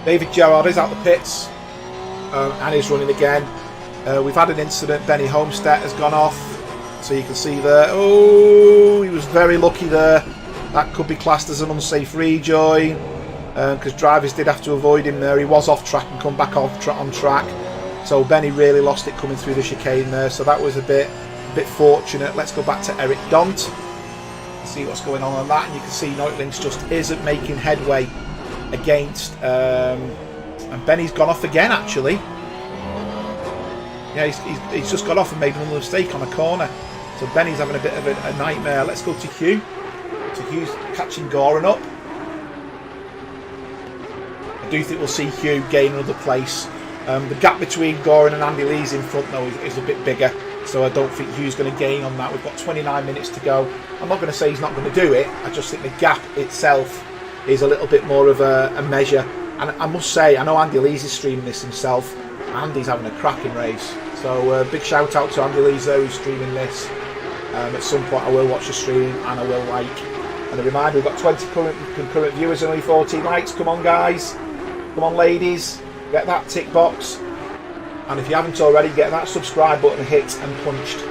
David Gerald is out the pits and is running again. We've had an incident. Benny Homestead has gone off. So you can see there. Oh, he was very lucky there. That could be classed as an unsafe rejoin because drivers did have to avoid him there. He was off track and come back on track. So Benny really lost it coming through the chicane there. So that was a bit fortunate. Let's go back to Eric Dont. See what's going on that. And you can see Neutlinks just isn't making headway against. And Benny's gone off again, actually. Yeah, he's just got off and made another mistake on a corner. So Benny's having a bit of a nightmare. Let's go to Hugh. So Hugh's catching Goran up. I do think we'll see Hugh gain another place. The gap between Goran and Andy Lee's in front though is a bit bigger, so I don't think Hugh's going to gain on that. We've got 29 minutes to go. I'm not going to say he's not going to do it. I just think the gap itself is a little bit more of a measure. And I must say, I know Andy Lee's is streaming this himself. Andy's having a cracking race. So big shout out to Andy Lee's there who's streaming this. At some point I will watch the stream and I will like. And a reminder, we've got 20 concurrent viewers and only 14 likes. Come on guys, come on ladies, get that tick box. And if you haven't already, get that subscribe button hit and punched.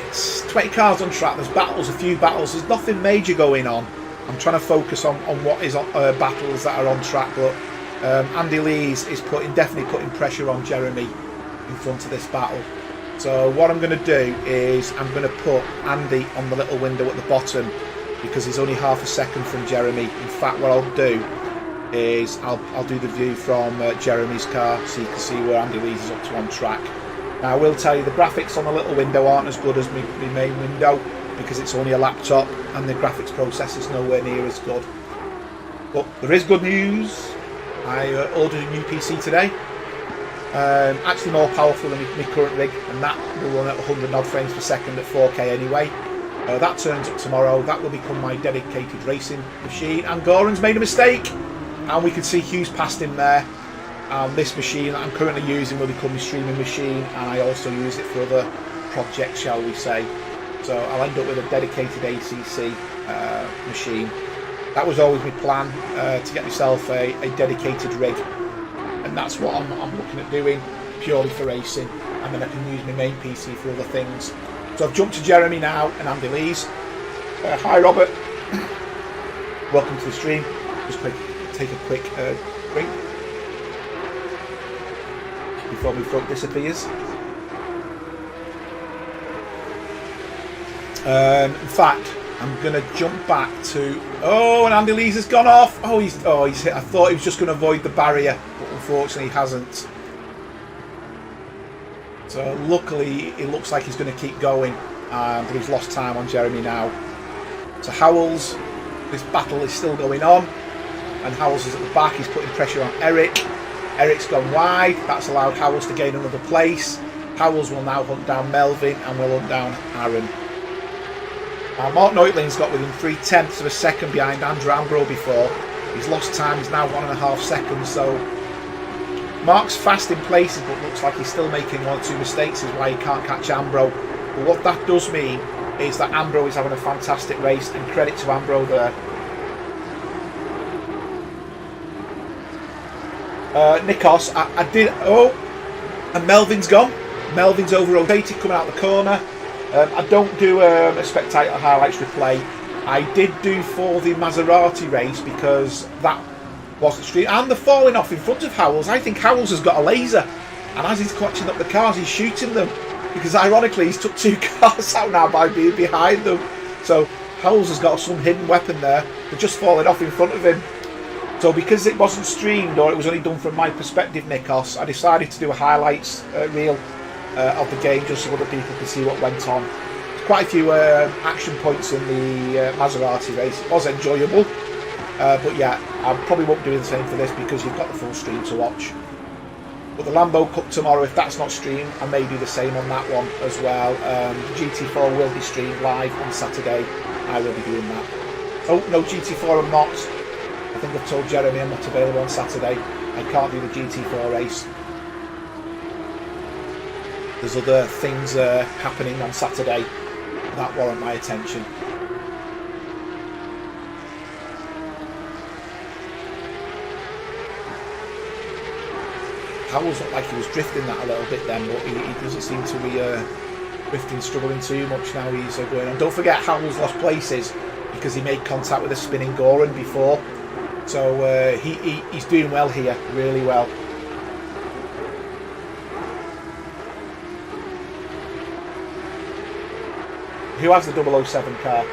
It's 20 cars on track, there's battles, a few battles, there's nothing major going on. I'm trying to focus on what is on battles that are on track, but Andy Lee's is definitely putting pressure on Jeremy in front of this battle. So what I'm going to do is I'm going to put Andy on the little window at the bottom because he's only half a second from Jeremy. In fact, what I'll do is I'll do the view from Jeremy's car so you can see where Andy Lee's is up to on track. Now I will tell you the graphics on the little window aren't as good as my main window because it's only a laptop and the graphics processor's nowhere near as good. But there is good news. I ordered a new PC today. Actually more powerful than my current rig, and that will run at 100 odd frames per second at 4K anyway. That turns up tomorrow. That will become my dedicated racing machine. And Goran's made a mistake, and we can see Hugh's passed him there. This machine that I'm currently using will become my streaming machine, and I also use it for other projects, shall we say. So I'll end up with a dedicated ACC machine. That was always my plan, to get myself a dedicated rig, and that's what I'm looking at doing, purely for racing, and then I can use my main PC for other things. So I've jumped to Jeremy now and Andy Lee's. Hi Robert, welcome to the stream. Just take a quick drink before my front disappears. In fact, I'm going to jump back to... Oh, and Andy Lee's has gone off. Oh, he's hit. I thought he was just going to avoid the barrier, but unfortunately he hasn't. So luckily, it looks like he's going to keep going, but he's lost time on Jeremy now. So Howells, this battle is still going on, and Howells is at the back. He's putting pressure on Eric. Eric's gone wide. That's allowed Howells to gain another place. Howells will now hunt down Melvin and will hunt down Aaron. Mark Neutlin's got within 0.3 of a second behind Andrew Ambro before. He's lost time, he's now 1.5 seconds, so Mark's fast in places, but looks like he's still making 1 or 2 mistakes, is why he can't catch Ambro. But what that does mean is that Ambro is having a fantastic race, and credit to Ambro there. Nikos, I did... Oh, and Melvin's gone. Melvin's over-rotated coming out the corner. I don't do a spectator highlights replay. I did do for the Maserati race because that wasn't streamed. And the falling off in front of Howells. I think Howells has got a laser, and as he's clutching up the cars, he's shooting them because ironically he's took 2 cars out now by being behind them. So Howells has got some hidden weapon there. They're just falling off in front of him. So because it wasn't streamed, or it was only done from my perspective, Nikos, I decided to do a highlights reel of the game just so other people can see what went on. There's quite a few action points in the Maserati race. It was enjoyable, but yeah, I probably won't do the same for this because you've got the full stream to watch. But the Lambo Cup tomorrow, if that's not streamed, I may do the same on that one as well. The GT4 will be streamed live on Saturday. I will be doing that. Oh, no, GT4 I'm not. I think I've told Jeremy I'm not available on Saturday. I can't do the GT4 race. There's other things happening on Saturday that warrant my attention. Howells looked like he was drifting that a little bit then, but he doesn't seem to be drifting, struggling too much now. He's going on. Don't forget, Howells lost places because he made contact with a spinning Bourne before. So he's doing well here, really well. Who has the 007 car?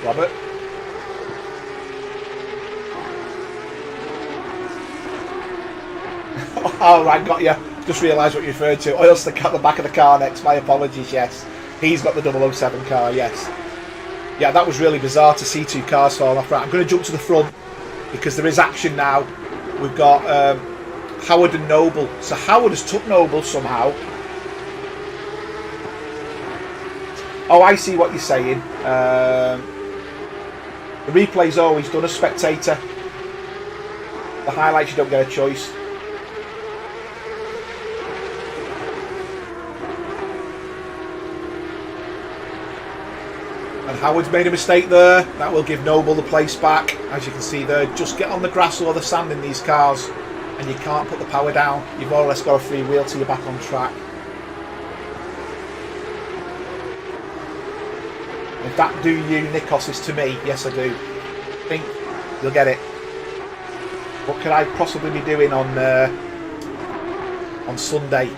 Robert? Oh, right, got you. Just realised what you referred to. Oil stick at the back of the car next. My apologies, yes. He's got the 007 car, yes. Yeah, that was really bizarre to see two cars fall off. Right, I'm going to jump to the front because there is action now. We've got Howard and Noble. So Howard has took Noble somehow. Oh, I see what you're saying. The replay's always done as spectator. The highlights, you don't get a choice. And Howard's made a mistake there. That will give Noble the place back. As you can see there, just get on the grass or the sand in these cars and you can't put the power down. You've more or less got a free wheel till you're back on track. If that do you Nikos is to me, yes I do. I think you'll get it. What could I possibly be doing on Sunday?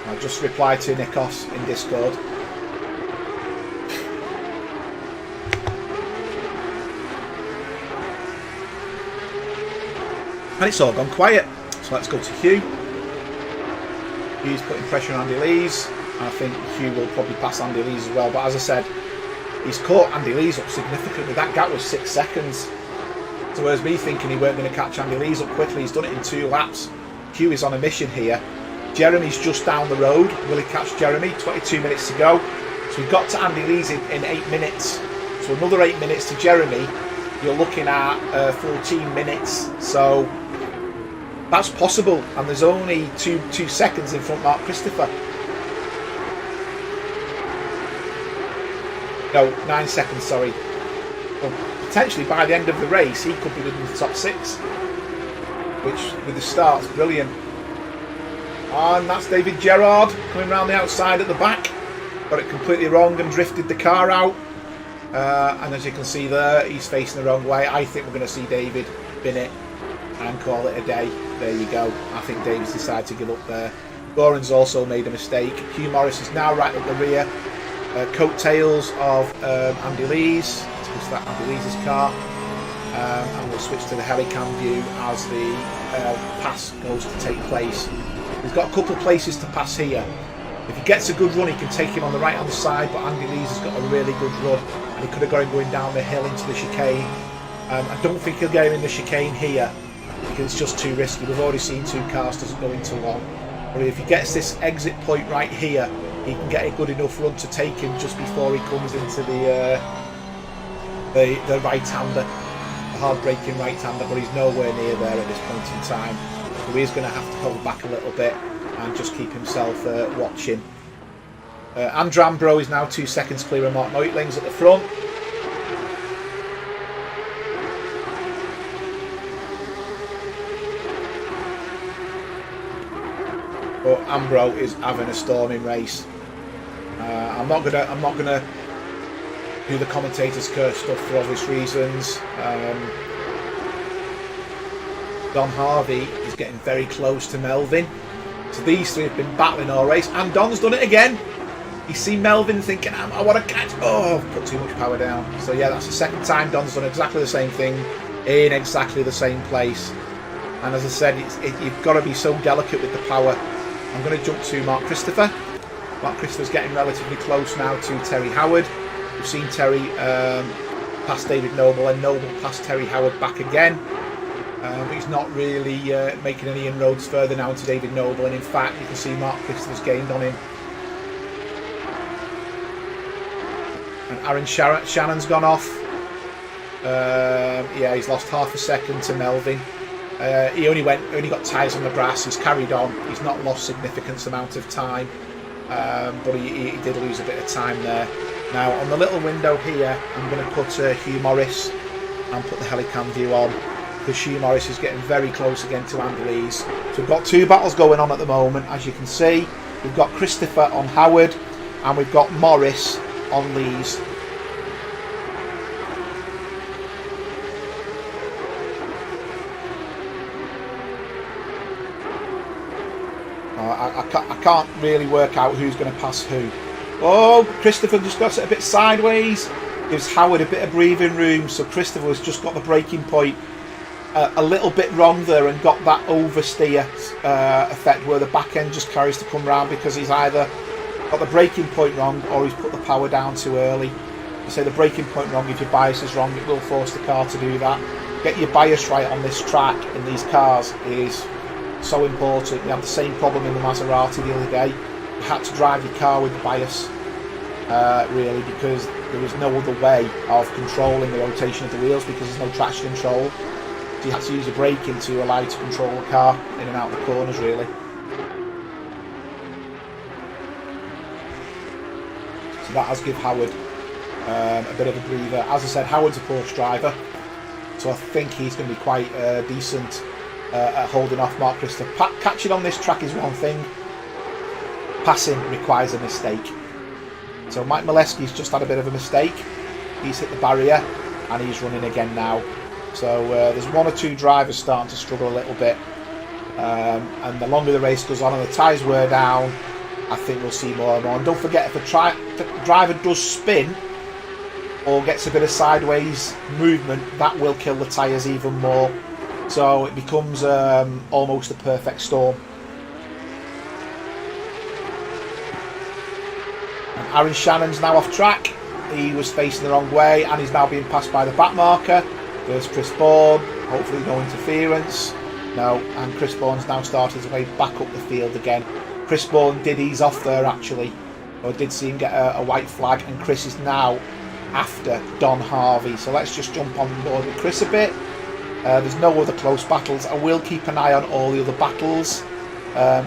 I'll just reply to Nikos in Discord. And it's all gone quiet. So let's go to Hugh. Hugh's putting pressure on Andy Lees. I think Hugh will probably pass Andy Lees as well. But as I said, he's caught Andy Lees up significantly. That gap was 6 seconds. So whereas me thinking he weren't going to catch Andy Lees up quickly, he's done it in 2 laps. Hugh is on a mission here. Jeremy's just down the road. Will he catch Jeremy? 22 minutes to go. So we've got to Andy Lees in 8 minutes. So another 8 minutes to Jeremy. You're looking at 14 minutes. So that's possible, and there's only two seconds in front of Mark Christopher. No, 9 seconds, sorry. Well, potentially by the end of the race, he could be within the top 6, which with the start's brilliant. And that's David Gerald coming round the outside at the back. Got it completely wrong and drifted the car out. And as you can see there, he's facing the wrong way. I think we're going to see David bin it and call it a day. There you go. I think David's decided to give up there. Bourne's also made a mistake. Hugh Morris is now right up the rear. Coattails of Andy Lees. It's that Andy Lees' car. And we'll switch to the helicam view as the pass goes to take place. He's got a couple of places to pass here. If he gets a good run, he can take him on the right hand side, but Andy Lees has got a really good run, and he could have got him going down the hill into the chicane. I don't think he'll get him in the chicane here, because it's just too risky. We've already seen 2 cars doesn't go into 1. But if he gets this exit point right here, he can get a good enough run to take him just before he comes into the right-hander, the hard-braking right-hander, but he's nowhere near there at this point in time. So he's going to have to hold back a little bit and just keep himself watching. Andrambro is now 2 seconds clear of Mark Neutlings at the front. But Ambro is having a storming race. I'm not gonna do the commentators' curse stuff for obvious reasons. Don Harvey is getting very close to Melvin. So these 3 have been battling all race, and Don's done it again. He's seen Melvin thinking, I want to catch. Oh, I've put too much power down. So yeah, that's the second time Don's done exactly the same thing in exactly the same place. And as I said, you've got to be so delicate with the power. I'm going to jump to Mark Christopher. Mark Christopher's getting relatively close now to Terry Howard. We've seen Terry pass David Noble, and Noble pass Terry Howard back again. But he's not really making any inroads further now to David Noble, and in fact you can see Mark Christopher's gained on him. And Aaron Shannon's gone off. Yeah, he's lost half a second to Melvin. He only got tyres on the grass. He's carried on. He's not lost significant amount of time, but he did lose a bit of time there. Now on the little window here, I'm going to put Hugh Morris and put the Helicam view on, because Hugh Morris is getting very close again to Andy Lees. So we've got two battles going on at the moment, as you can see. We've got Christopher on Howard, and we've got Morris on Lees. I can't really work out who's going to pass who. Oh, Christopher just got it a bit sideways. Gives Howard a bit of breathing room. So Christopher has just got the braking point a little bit wrong there and got that oversteer effect where the back end just carries to come round, because he's either got the braking point wrong or he's put the power down too early. You say the braking point wrong, if your bias is wrong, it will force the car to do that. Get your bias right on this track in these cars is so important. We had the same problem in the Maserati the other day. You had to drive your car with the bias, really, because there was no other way of controlling the rotation of the wheels, because there's no traction control. So you had to use your braking to allow you to control the car in and out of the corners, really. So that has given Howard a bit of a breather. As I said, Howard's a Porsche driver, so I think he's going to be quite decent at holding off Mark Christopher. Catching on this track is one thing. Passing requires a mistake. So Mike Molesky's just had a bit of a mistake. He's hit the barrier and he's running again now. So there's one or two drivers starting to struggle a little bit. And the longer the race goes on and the tyres wear down, I think we'll see more and more. And don't forget, if the driver does spin or gets a bit of sideways movement, that will kill the tyres even more. So it becomes almost a perfect storm. And Aaron Shannon's now off track. He was facing the wrong way and he's now being passed by the back marker. There's Chris Bourne, hopefully no interference. No, and Chris Bourne's now started his way back up the field again. Chris Bourne did ease off there actually. I did see him get a white flag, and Chris is now after Don Harvey. So let's just jump on board with Chris a bit. There's no other close battles. I will keep an eye on all the other battles,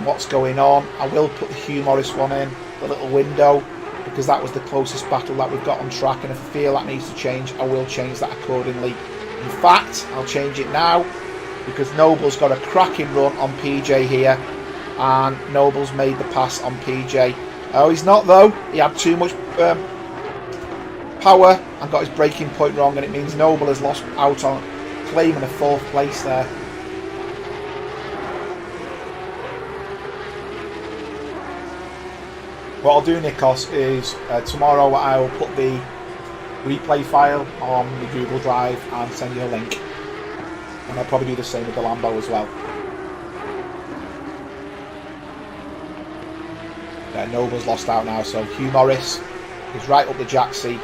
what's going on. I will put the Hugh Morris one in, the little window, because that was the closest battle that we've got on track, and if I feel that needs to change, I will change that accordingly. In fact, I'll change it now, because Noble's got a cracking run on PJ here, and Noble's made the pass on PJ. Oh, he's not though. He had too much power and got his braking point wrong, and it means Noble has lost out on claiming a fourth place there. What I'll do, Nikos, is tomorrow I will put the replay file on the Google Drive and send you a link, and I'll probably do the same with the Lambo as well. Noble's lost out now, so Hugh Morris is right up the jack seat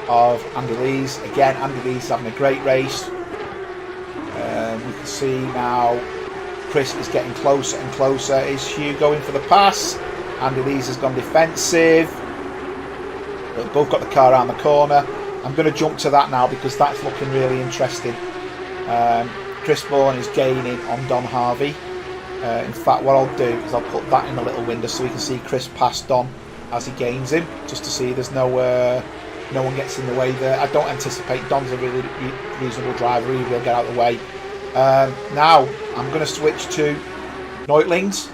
of Andy Lees. Again, Andy Lees is having a great race. We can see now Chris is getting closer and closer. Is Hugh going for the pass? Andy Lees has gone defensive. They've both got the car around the corner. I'm going to jump to that now because that's looking really interesting. Chris Bourne is gaining on Don Harvey. In fact, what I'll do is I'll put that in a little window so we can see Chris pass Don as he gains him, just to see there's no one gets in the way there. I don't anticipate. Don's a really reasonable driver. He will get out of the way. Now I'm going to switch to Neutlings.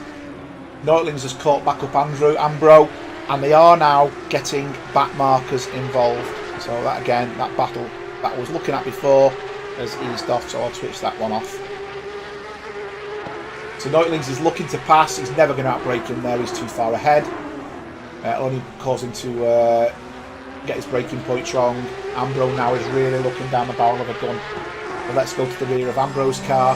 Neutlings has caught back up Ambro, and they are now getting back markers involved. So that again, that battle that I was looking at before has eased off, so I'll switch that one off. So Neutlings is looking to pass. He's never going to outbrake him there. He's too far ahead. Only cause him to get his braking points wrong. Ambro now is really looking down the barrel of a gun. So let's go to the rear of Ambro's car.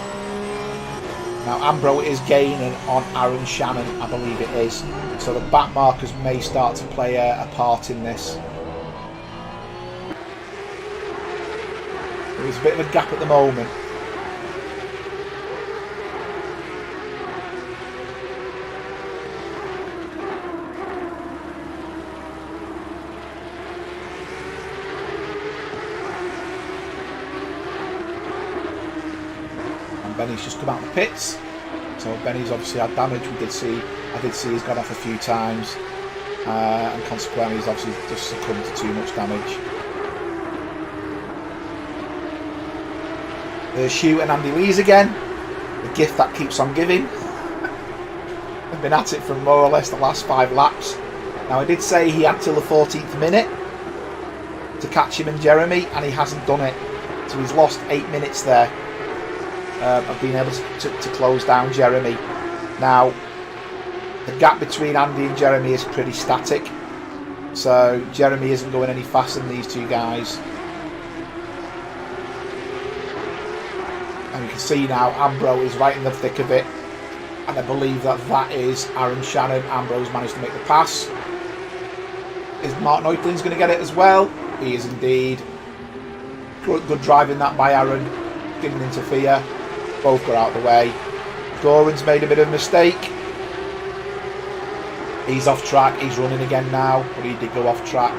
Now Ambro is gaining on Aaron Shannon, I believe it is. So the back markers may start to play a part in this. There's a bit of a gap at the moment. Benny's just come out of the pits, so Benny's obviously had damage. I did see he's gone off a few times, and consequently he's obviously just succumbed to too much damage. There's Hugh and Andy Lees again, the gift that keeps on giving. I've been at it for more or less the last 5 laps. Now I did say he had till the 14th minute to catch him and Jeremy, and he hasn't done it, so he's lost 8 minutes there. Of being able to close down Jeremy. Now, the gap between Andy and Jeremy is pretty static, so Jeremy isn't going any faster than these two guys. And you can see now Ambro is right in the thick of it, and I believe that is Aaron Shannon. Ambro's managed to make the pass. Is Mark Neutling's going to get it as well? He is indeed. Good driving that by Aaron. Didn't interfere. Both got out of the way. Goran's made a bit of a mistake. He's off track. He's running again now, but he did go off track,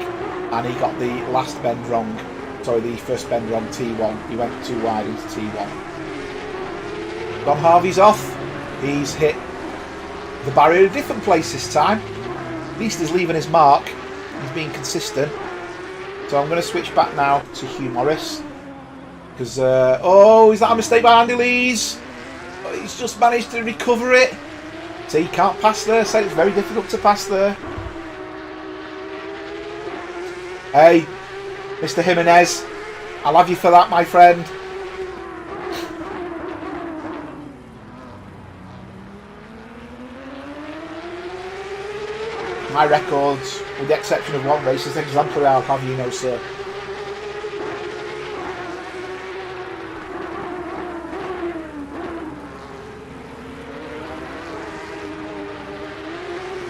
and he got the last bend wrong. Sorry, the first bend wrong, T1. He went too wide into T1. Don Harvey's off. He's hit the barrier in a different place this time. At least he's leaving his mark. He's being consistent. So I'm going to switch back now to Hugh Morris. Because, is that a mistake by Andy Lees? Oh, he's just managed to recover it. So he can't pass there, so it's very difficult to pass there. Hey, Mr. Jimenez, I'll have you for that, my friend. My records, with the exception of one race, is exemplary, I'll have you know, sir.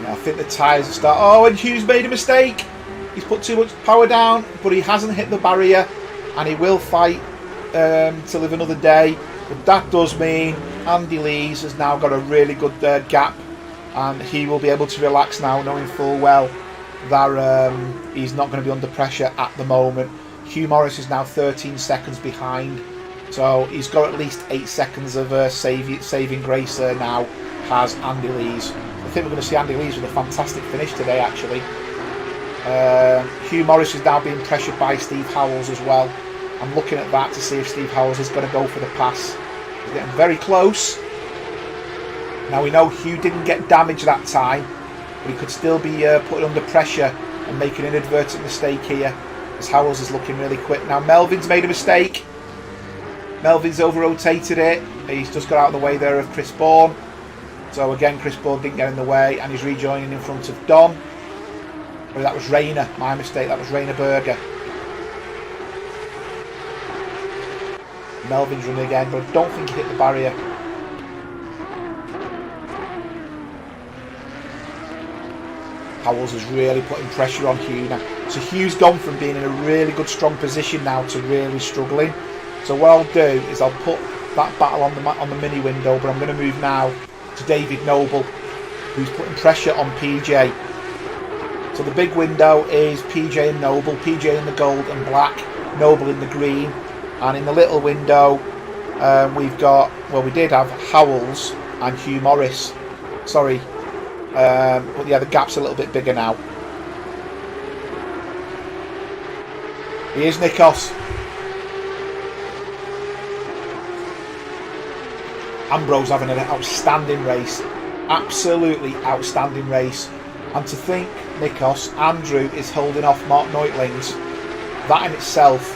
I think the tyres start. Oh, and Hugh's made a mistake. He's put too much power down, but he hasn't hit the barrier, and he will fight to live another day. But that does mean Andy Lees has now got a really good gap, and he will be able to relax now, knowing full well that he's not going to be under pressure at the moment. Hugh Morris is now 13 seconds behind, so he's got at least 8 seconds of saving grace now, has Andy Lees. I think we're going to see Andy Lees with a fantastic finish today, actually. Hugh Morris is now being pressured by Steve Howells as well. I'm looking at that to see if Steve Howells is going to go for the pass. He's getting very close. Now we know Hugh didn't get damage that time, but he could still be put under pressure and make an inadvertent mistake here, as Howells is looking really quick. Now Melvin's made a mistake. Melvin's over-rotated it. He's just got out of the way there of Chris Bourne. So again, Chris Bourne didn't get in the way, and he's rejoining in front of Don. Oh, that was Rayner, my mistake, that was Rayner Berger. Melvin's running again, but I don't think he hit the barrier. Howells is really putting pressure on Hugh now. So Hugh's gone from being in a really good, strong position now to really struggling. So what I'll do is I'll put that battle on the mini window, but I'm going to move now to David Noble, who's putting pressure on PJ. So the big window is PJ and Noble, PJ in the gold and black, Noble in the green, and in the little window we've got, well, we did have Howells and Hugh Morris, sorry, but yeah, the gap's a little bit bigger now. Here's Nikos. Ambro's having an outstanding race, absolutely outstanding race, and to think Nikos, Andrew is holding off Mark Neutlings, that in itself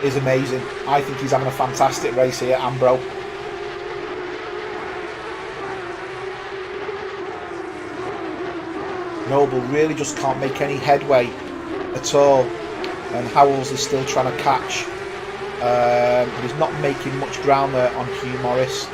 is amazing. I think he's having a fantastic race here, Ambro. Noble really just can't make any headway at all, and Howells is still trying to catch, but he's not making much ground there on Hugh Morris.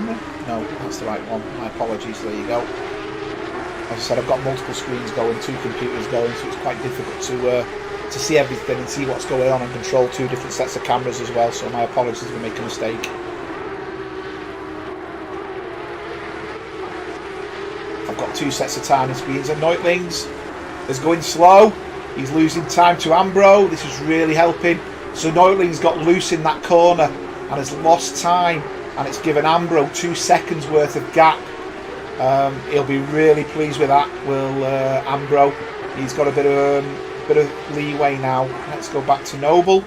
camera? No, that's the right one. My apologies. There you go. As I said, I've got multiple screens going, 2 computers going, so it's quite difficult to see everything and see what's going on and control 2 different sets of cameras as well. So my apologies if I make a mistake. I've got 2 sets of timing screens, and Neutlings is going slow. He's losing time to Ambro. This is really helping. So Neutlings got loose in that corner and has lost time, and it's given Ambro 2 seconds worth of gap. He'll be really pleased with that, will Ambro. He's got a bit of leeway now. Let's go back to Noble.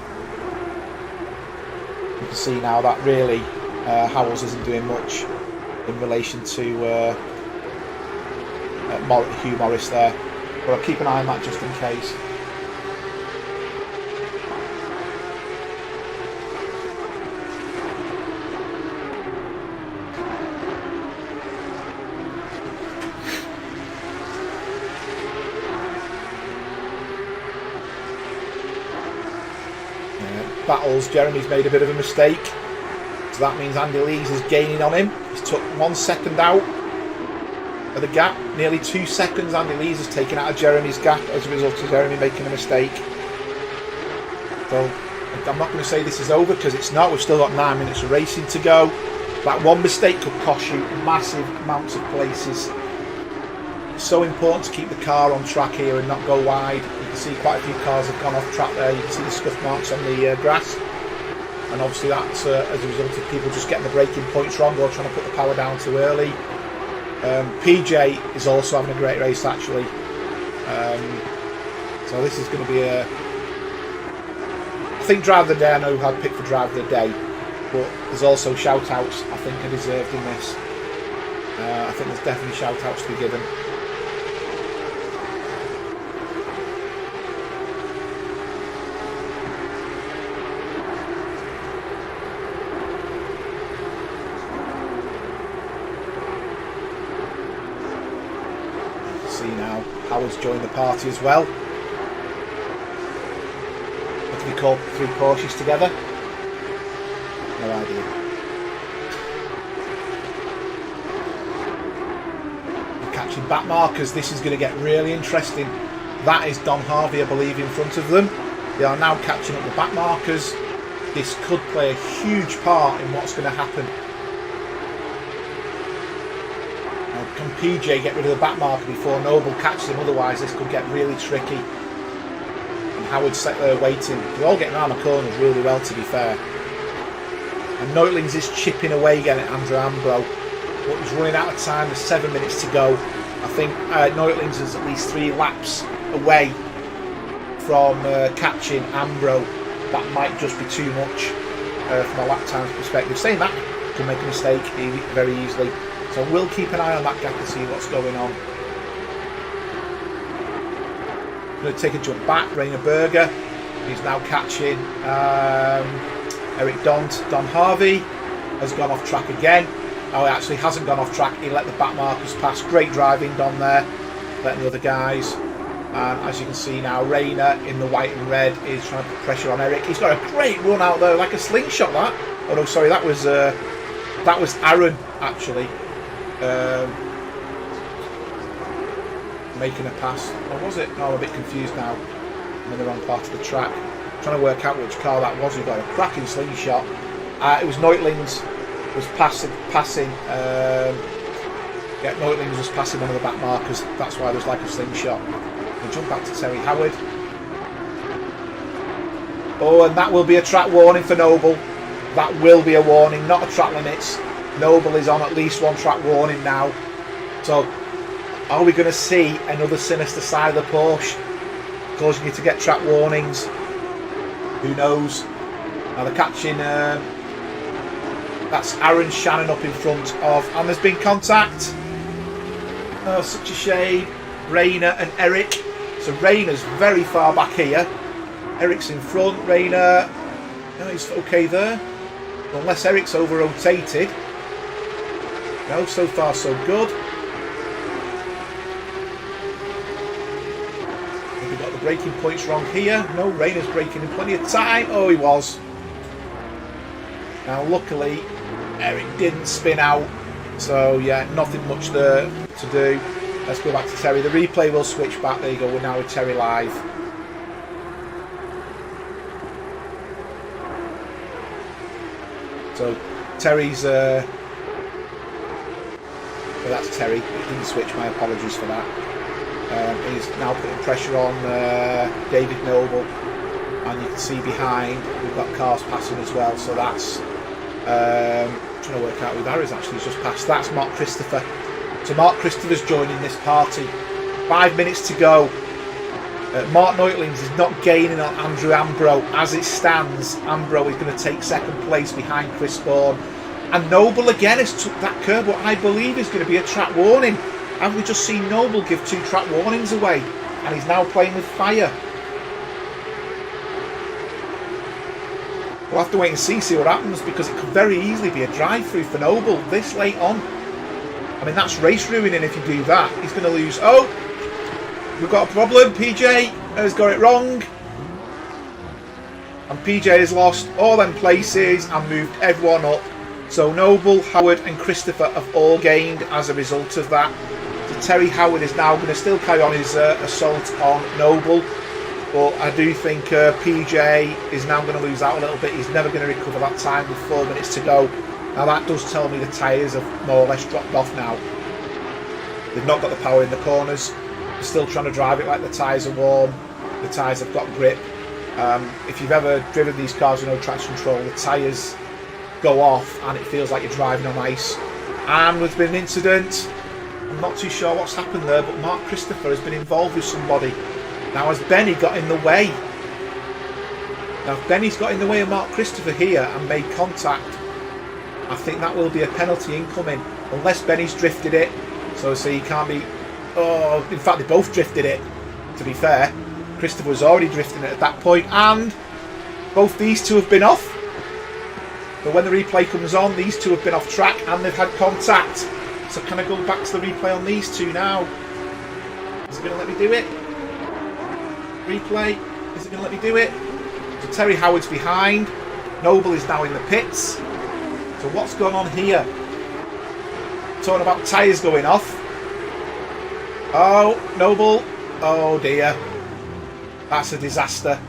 You can see now that really Howells isn't doing much in relation to Hugh Morris there, but I'll keep an eye on that just in case. Battles, Jeremy's made a bit of a mistake, so that means Andy Lees is gaining on him. He's took 1 second out of the gap, nearly 2 seconds Andy Lees has taken out of Jeremy's gap as a result of Jeremy making a mistake. So I'm not going to say this is over, because it's not. We've still got 9 minutes of racing to go. That one mistake could cost you massive amounts of places. It's so important to keep the car on track here and not go wide. You can see quite a few cars have gone off track there. You can see the scuff marks on the grass, and obviously that's as a result of people just getting the braking points wrong or trying to put the power down too early. PJ is also having a great race actually, so this is going to be I think driver of the day, I know who I'd pick for driver of the day, but there's also shout outs I think are deserved in this. I think there's definitely shout outs to be given. See now, Howard's joined the party as well. What do we call 3 Porsches together? No idea. We're catching back markers. This is going to get really interesting. That is Don Harvey, I believe, in front of them. They are now catching up the back markers. This could play a huge part in what's going to happen. Can PJ get rid of the back marker before Noble catches him? Otherwise this could get really tricky. And Howard's sat there waiting. They're all getting around the corners really well, to be fair. And Neutlings is chipping away again at Andrew Ambro, but he's running out of time. There's 7 minutes to go. I think Neutlings is at least 3 laps away from catching Ambro. That might just be too much from a lap times perspective. Saying that, can make a mistake very easily. So we'll keep an eye on that gap to see what's going on. I'm going to take a jump back. Rainer Berger, he's now catching Eric Dont. Don Harvey has gone off track again. Oh, he actually hasn't gone off track. He let the back markers pass. Great driving, Don there, letting the other guys. And as you can see now, Rainer in the white and red is trying to put pressure on Eric. He's got a great run out there, like a slingshot. That. Oh no, sorry, that was Aaron actually. Making a pass, or was it? No, I'm a bit confused now. I'm in the wrong part of the track. I'm trying to work out which car that was. He got a cracking slingshot. It was Neutlings was passing. Yeah, Neutlings was passing one of the back markers. That's why there was like a slingshot. We'll jump back to Terry Howard. Oh, and that will be a track warning for Noble. That will be a warning, not a track limits. Noble is on at least 1 track warning now. So, are we going to see another sinister side of the Porsche causing you to get track warnings? Who knows? Now they're catching. That's Aaron Shannon up in front of, and there's been contact. Oh, such a shame. Rainer and Eric. So Rainer's very far back here. Eric's in front. Rainer, no, he's okay there. Unless Eric's over rotated. No, so far so good. Have we got the braking points wrong here? No, Rainer's braking in plenty of time. Oh, he was. Now, luckily, Eric didn't spin out. So yeah, nothing much there to do. Let's go back to Terry. The replay will switch back. There you go. We're now with Terry live. So Terry's well, that's Terry. It didn't switch. My apologies for that. He's now putting pressure on David Noble, and you can see behind we've got cars passing as well. So that's trying to work out who that is. Actually, he's just passed. That's Mark Christopher. So Mark Christopher's joining this party. 5 minutes to go. Mark Neutlings is not gaining on Andrew Ambro. As it stands, Ambro is going to take second place behind Chris Bourne. And Noble again has took that curb, what I believe is going to be a track warning. And we just seen Noble give 2 track warnings away. And he's now playing with fire. We'll have to wait and see what happens, because it could very easily be a drive-through for Noble this late on. I mean, that's race ruining if you do that. He's going to lose. Oh! We've got a problem. PJ has got it wrong. And PJ has lost all them places and moved everyone up. So Noble, Howard and Christopher have all gained as a result of that. So Terry Howard is now going to still carry on his assault on Noble. But I do think PJ is now going to lose out a little bit. He's never going to recover that time with 4 minutes to go. Now that does tell me the tyres have more or less dropped off now. They've not got the power in the corners. They're still trying to drive it like the tyres are warm. The tyres have got grip. If you've ever driven these cars with no traction control, the tyres go off and it feels like you're driving on ice. And there's been an incident. I'm not too sure what's happened there, but Mark Christopher has been involved with somebody. Now has Benny got in the way? Now if Benny's got in the way of Mark Christopher here and made contact, I think that will be a penalty incoming, unless Benny's drifted it. So he can't be... Oh, in fact, they both drifted it, to be fair. Christopher was already drifting it at that point, and both these two have been off. But when the replay comes on, these two have been off track and they've had contact. So can I go back to the replay on these two now? Is it going to let me do it? Replay. Is it going to let me do it? So Terry Howard's behind. Noble is now in the pits. So what's going on here? Talking about tyres going off. Oh, Noble. Oh dear. That's a disaster.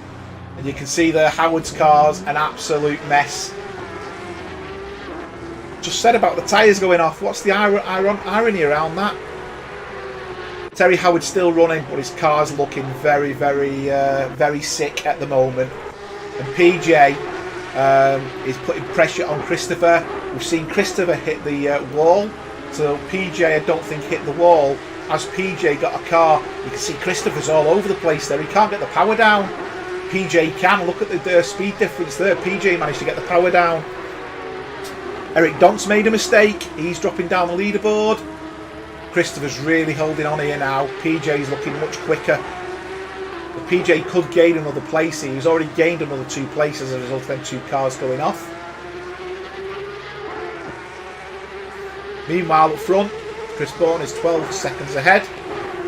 And you can see there, Howard's car's an absolute mess. Just said about the tyres going off. What's the irony around that? Terry Howard's still running, but his car's looking very, very sick at the moment. And PJ is putting pressure on Christopher. We've seen Christopher hit the wall. So PJ, I don't think, hit the wall. As PJ got a car, you can see Christopher's all over the place there. He can't get the power down. PJ can. Look at the speed difference there. PJ managed to get the power down. Eric Dont's made a mistake. He's dropping down the leaderboard. Christopher's really holding on here now. PJ's looking much quicker. But PJ could gain another place. He's already gained another 2 places as a result of them 2 cars going off. Meanwhile, up front, Chris Bourne is 12 seconds ahead.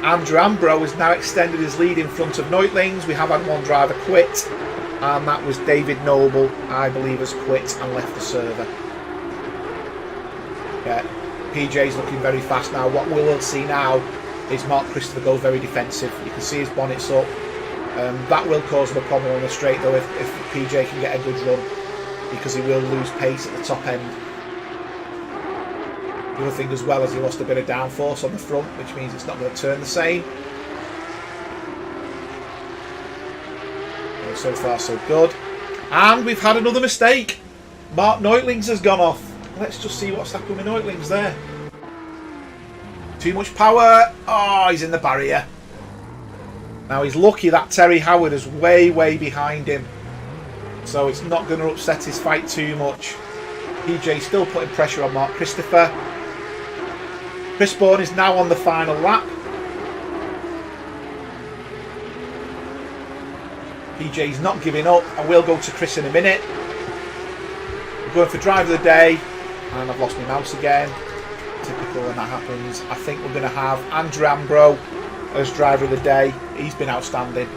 Andrew Ambro has now extended his lead in front of Neutlings. We have had one driver quit, and that was David Noble, I believe, has quit and left the server. Yeah, PJ's looking very fast now. What we will see now is Mark Christopher go very defensive. You can see his bonnet's up. That will cause him a problem on the straight though if PJ can get a good run, because he will lose pace at the top end. The other thing as well is he lost a bit of downforce on the front, which means it's not going to turn the same. Well, so far so good. And we've had another mistake. Mark Neutlings has gone off. Let's just see what's happened with Neutlings there. Too much power. Oh, he's in the barrier. Now he's lucky that Terry Howard is way behind him. So it's not going to upset his fight too much. PJ still putting pressure on Mark Christopher. Chris Bourne is now on the final lap. PJ's not giving up. I will go to Chris in a minute. We're going for driver of the day. And I've lost my mouse again. Typical when that happens. I think we're going to have Andrew Ambro as driver of the day. He's been outstanding.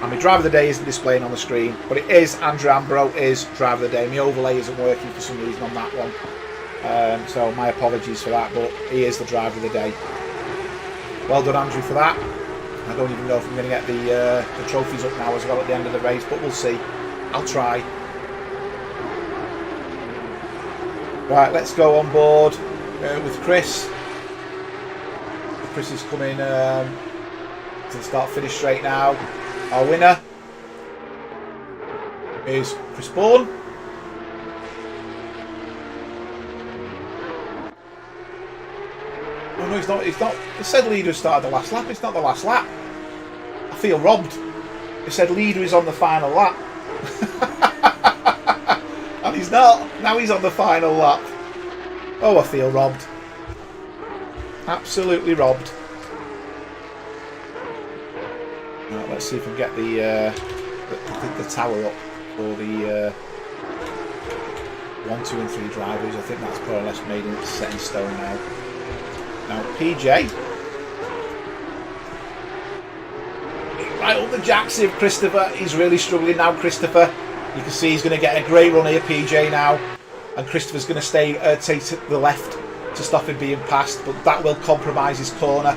And my driver of the day isn't displaying on the screen, but it is Andrew Ambro is driver of the day. My overlay isn't working for some reason on that one. So my apologies for that, but he is the driver of the day. Well done, Andrew, for that. I don't even know if I'm going to get the trophies up now as well at the end of the race, but we'll see. I'll try. Right, let's go on board with Chris. Chris is coming to the start-finish straight now. Our winner is Chris Bourne. Oh no, it's not. It said leader started the last lap. It's not the last lap. I feel robbed. It said leader is on the final lap. And he's not. Now he's on the final lap. Oh, I feel robbed. Absolutely robbed. Right, let's see if we can get the tower up for the 1, 2 and 3 drivers. I think that's more or less made in set in stone now. Now PJ, right up the jacks here, Christopher. He's really struggling now, Christopher. You can see he's going to get a great run here, PJ, now. And Christopher's going to stay take to the left to stop him being passed, but that will compromise his corner.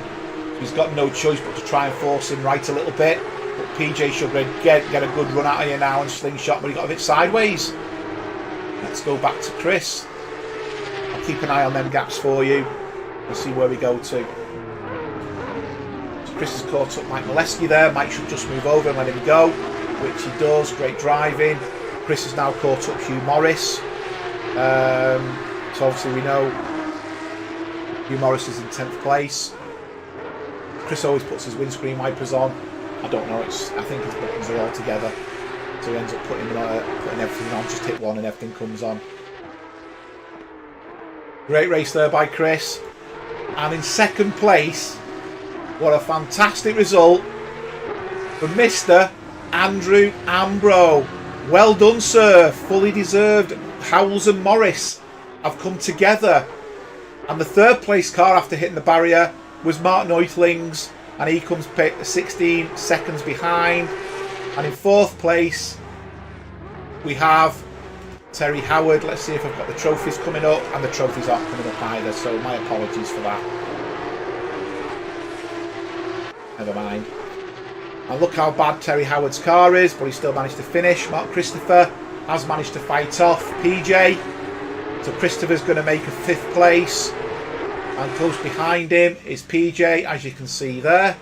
So he's got no choice but to try and force him right a little bit. But PJ should get a good run out of here now and slingshot, but he got a bit sideways. Let's go back to Chris. I'll keep an eye on them gaps for you. We'll see where we go to. So Chris has caught up Mike Molesky there. Mike should just move over and let him go, which he does. Great driving. Chris has now caught up Hugh Morris. So obviously we know Hugh Morris is in 10th place. Chris always puts his windscreen wipers on. I don't know. I think his buttons are all together. So he ends up putting everything on. Just hit one and everything comes on. Great race there by Chris. And in 2nd place, what a fantastic result for Mr. Andrew Ambro. Well done, sir. Fully deserved. Howells and Morris have come together. And the 3rd place car after hitting the barrier was Martin Eutling's, and he comes 16 seconds behind. And in 4th place we have Terry Howard. Let's see if I've got the trophies coming up, and the trophies aren't coming up either, so my apologies for that. Never mind. And look how bad Terry Howard's car is, but he still managed to finish. Mark Christopher has managed to fight off PJ. So Christopher's going to make a 5th place. And close behind him is PJ, as you can see there.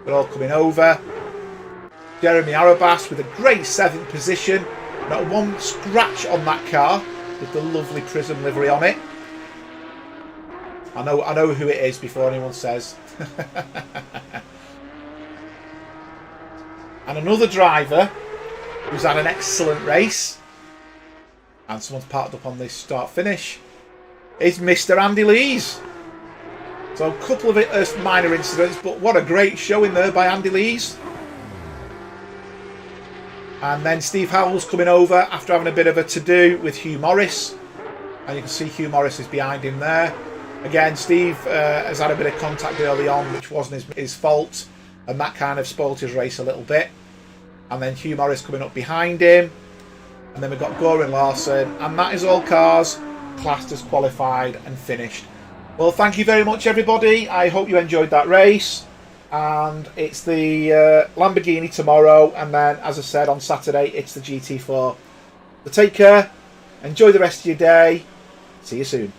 They're all coming over. Jeremy Arabas with a great 7th position. Not one scratch on that car with the lovely Prism livery on it. I know who it is before anyone says. And another driver who's had an excellent race, and someone's parked up on this start finish, is Mr. Andy Lees. So a couple of minor incidents, but what a great showing there by Andy Lees. And then Steve Howells coming over after having a bit of a to-do with Hugh Morris. And you can see Hugh Morris is behind him there. Again, Steve has had a bit of contact early on, which wasn't his fault. And that kind of spoilt his race a little bit. And then Hugh Morris coming up behind him. And then we've got Goran Larson. And that is all cars classed as qualified and finished. Well, thank you very much, everybody. I hope you enjoyed that race. And it's the Lamborghini tomorrow, and then, as I said, on Saturday it's the GT4. So take care, enjoy the rest of your day, see you soon.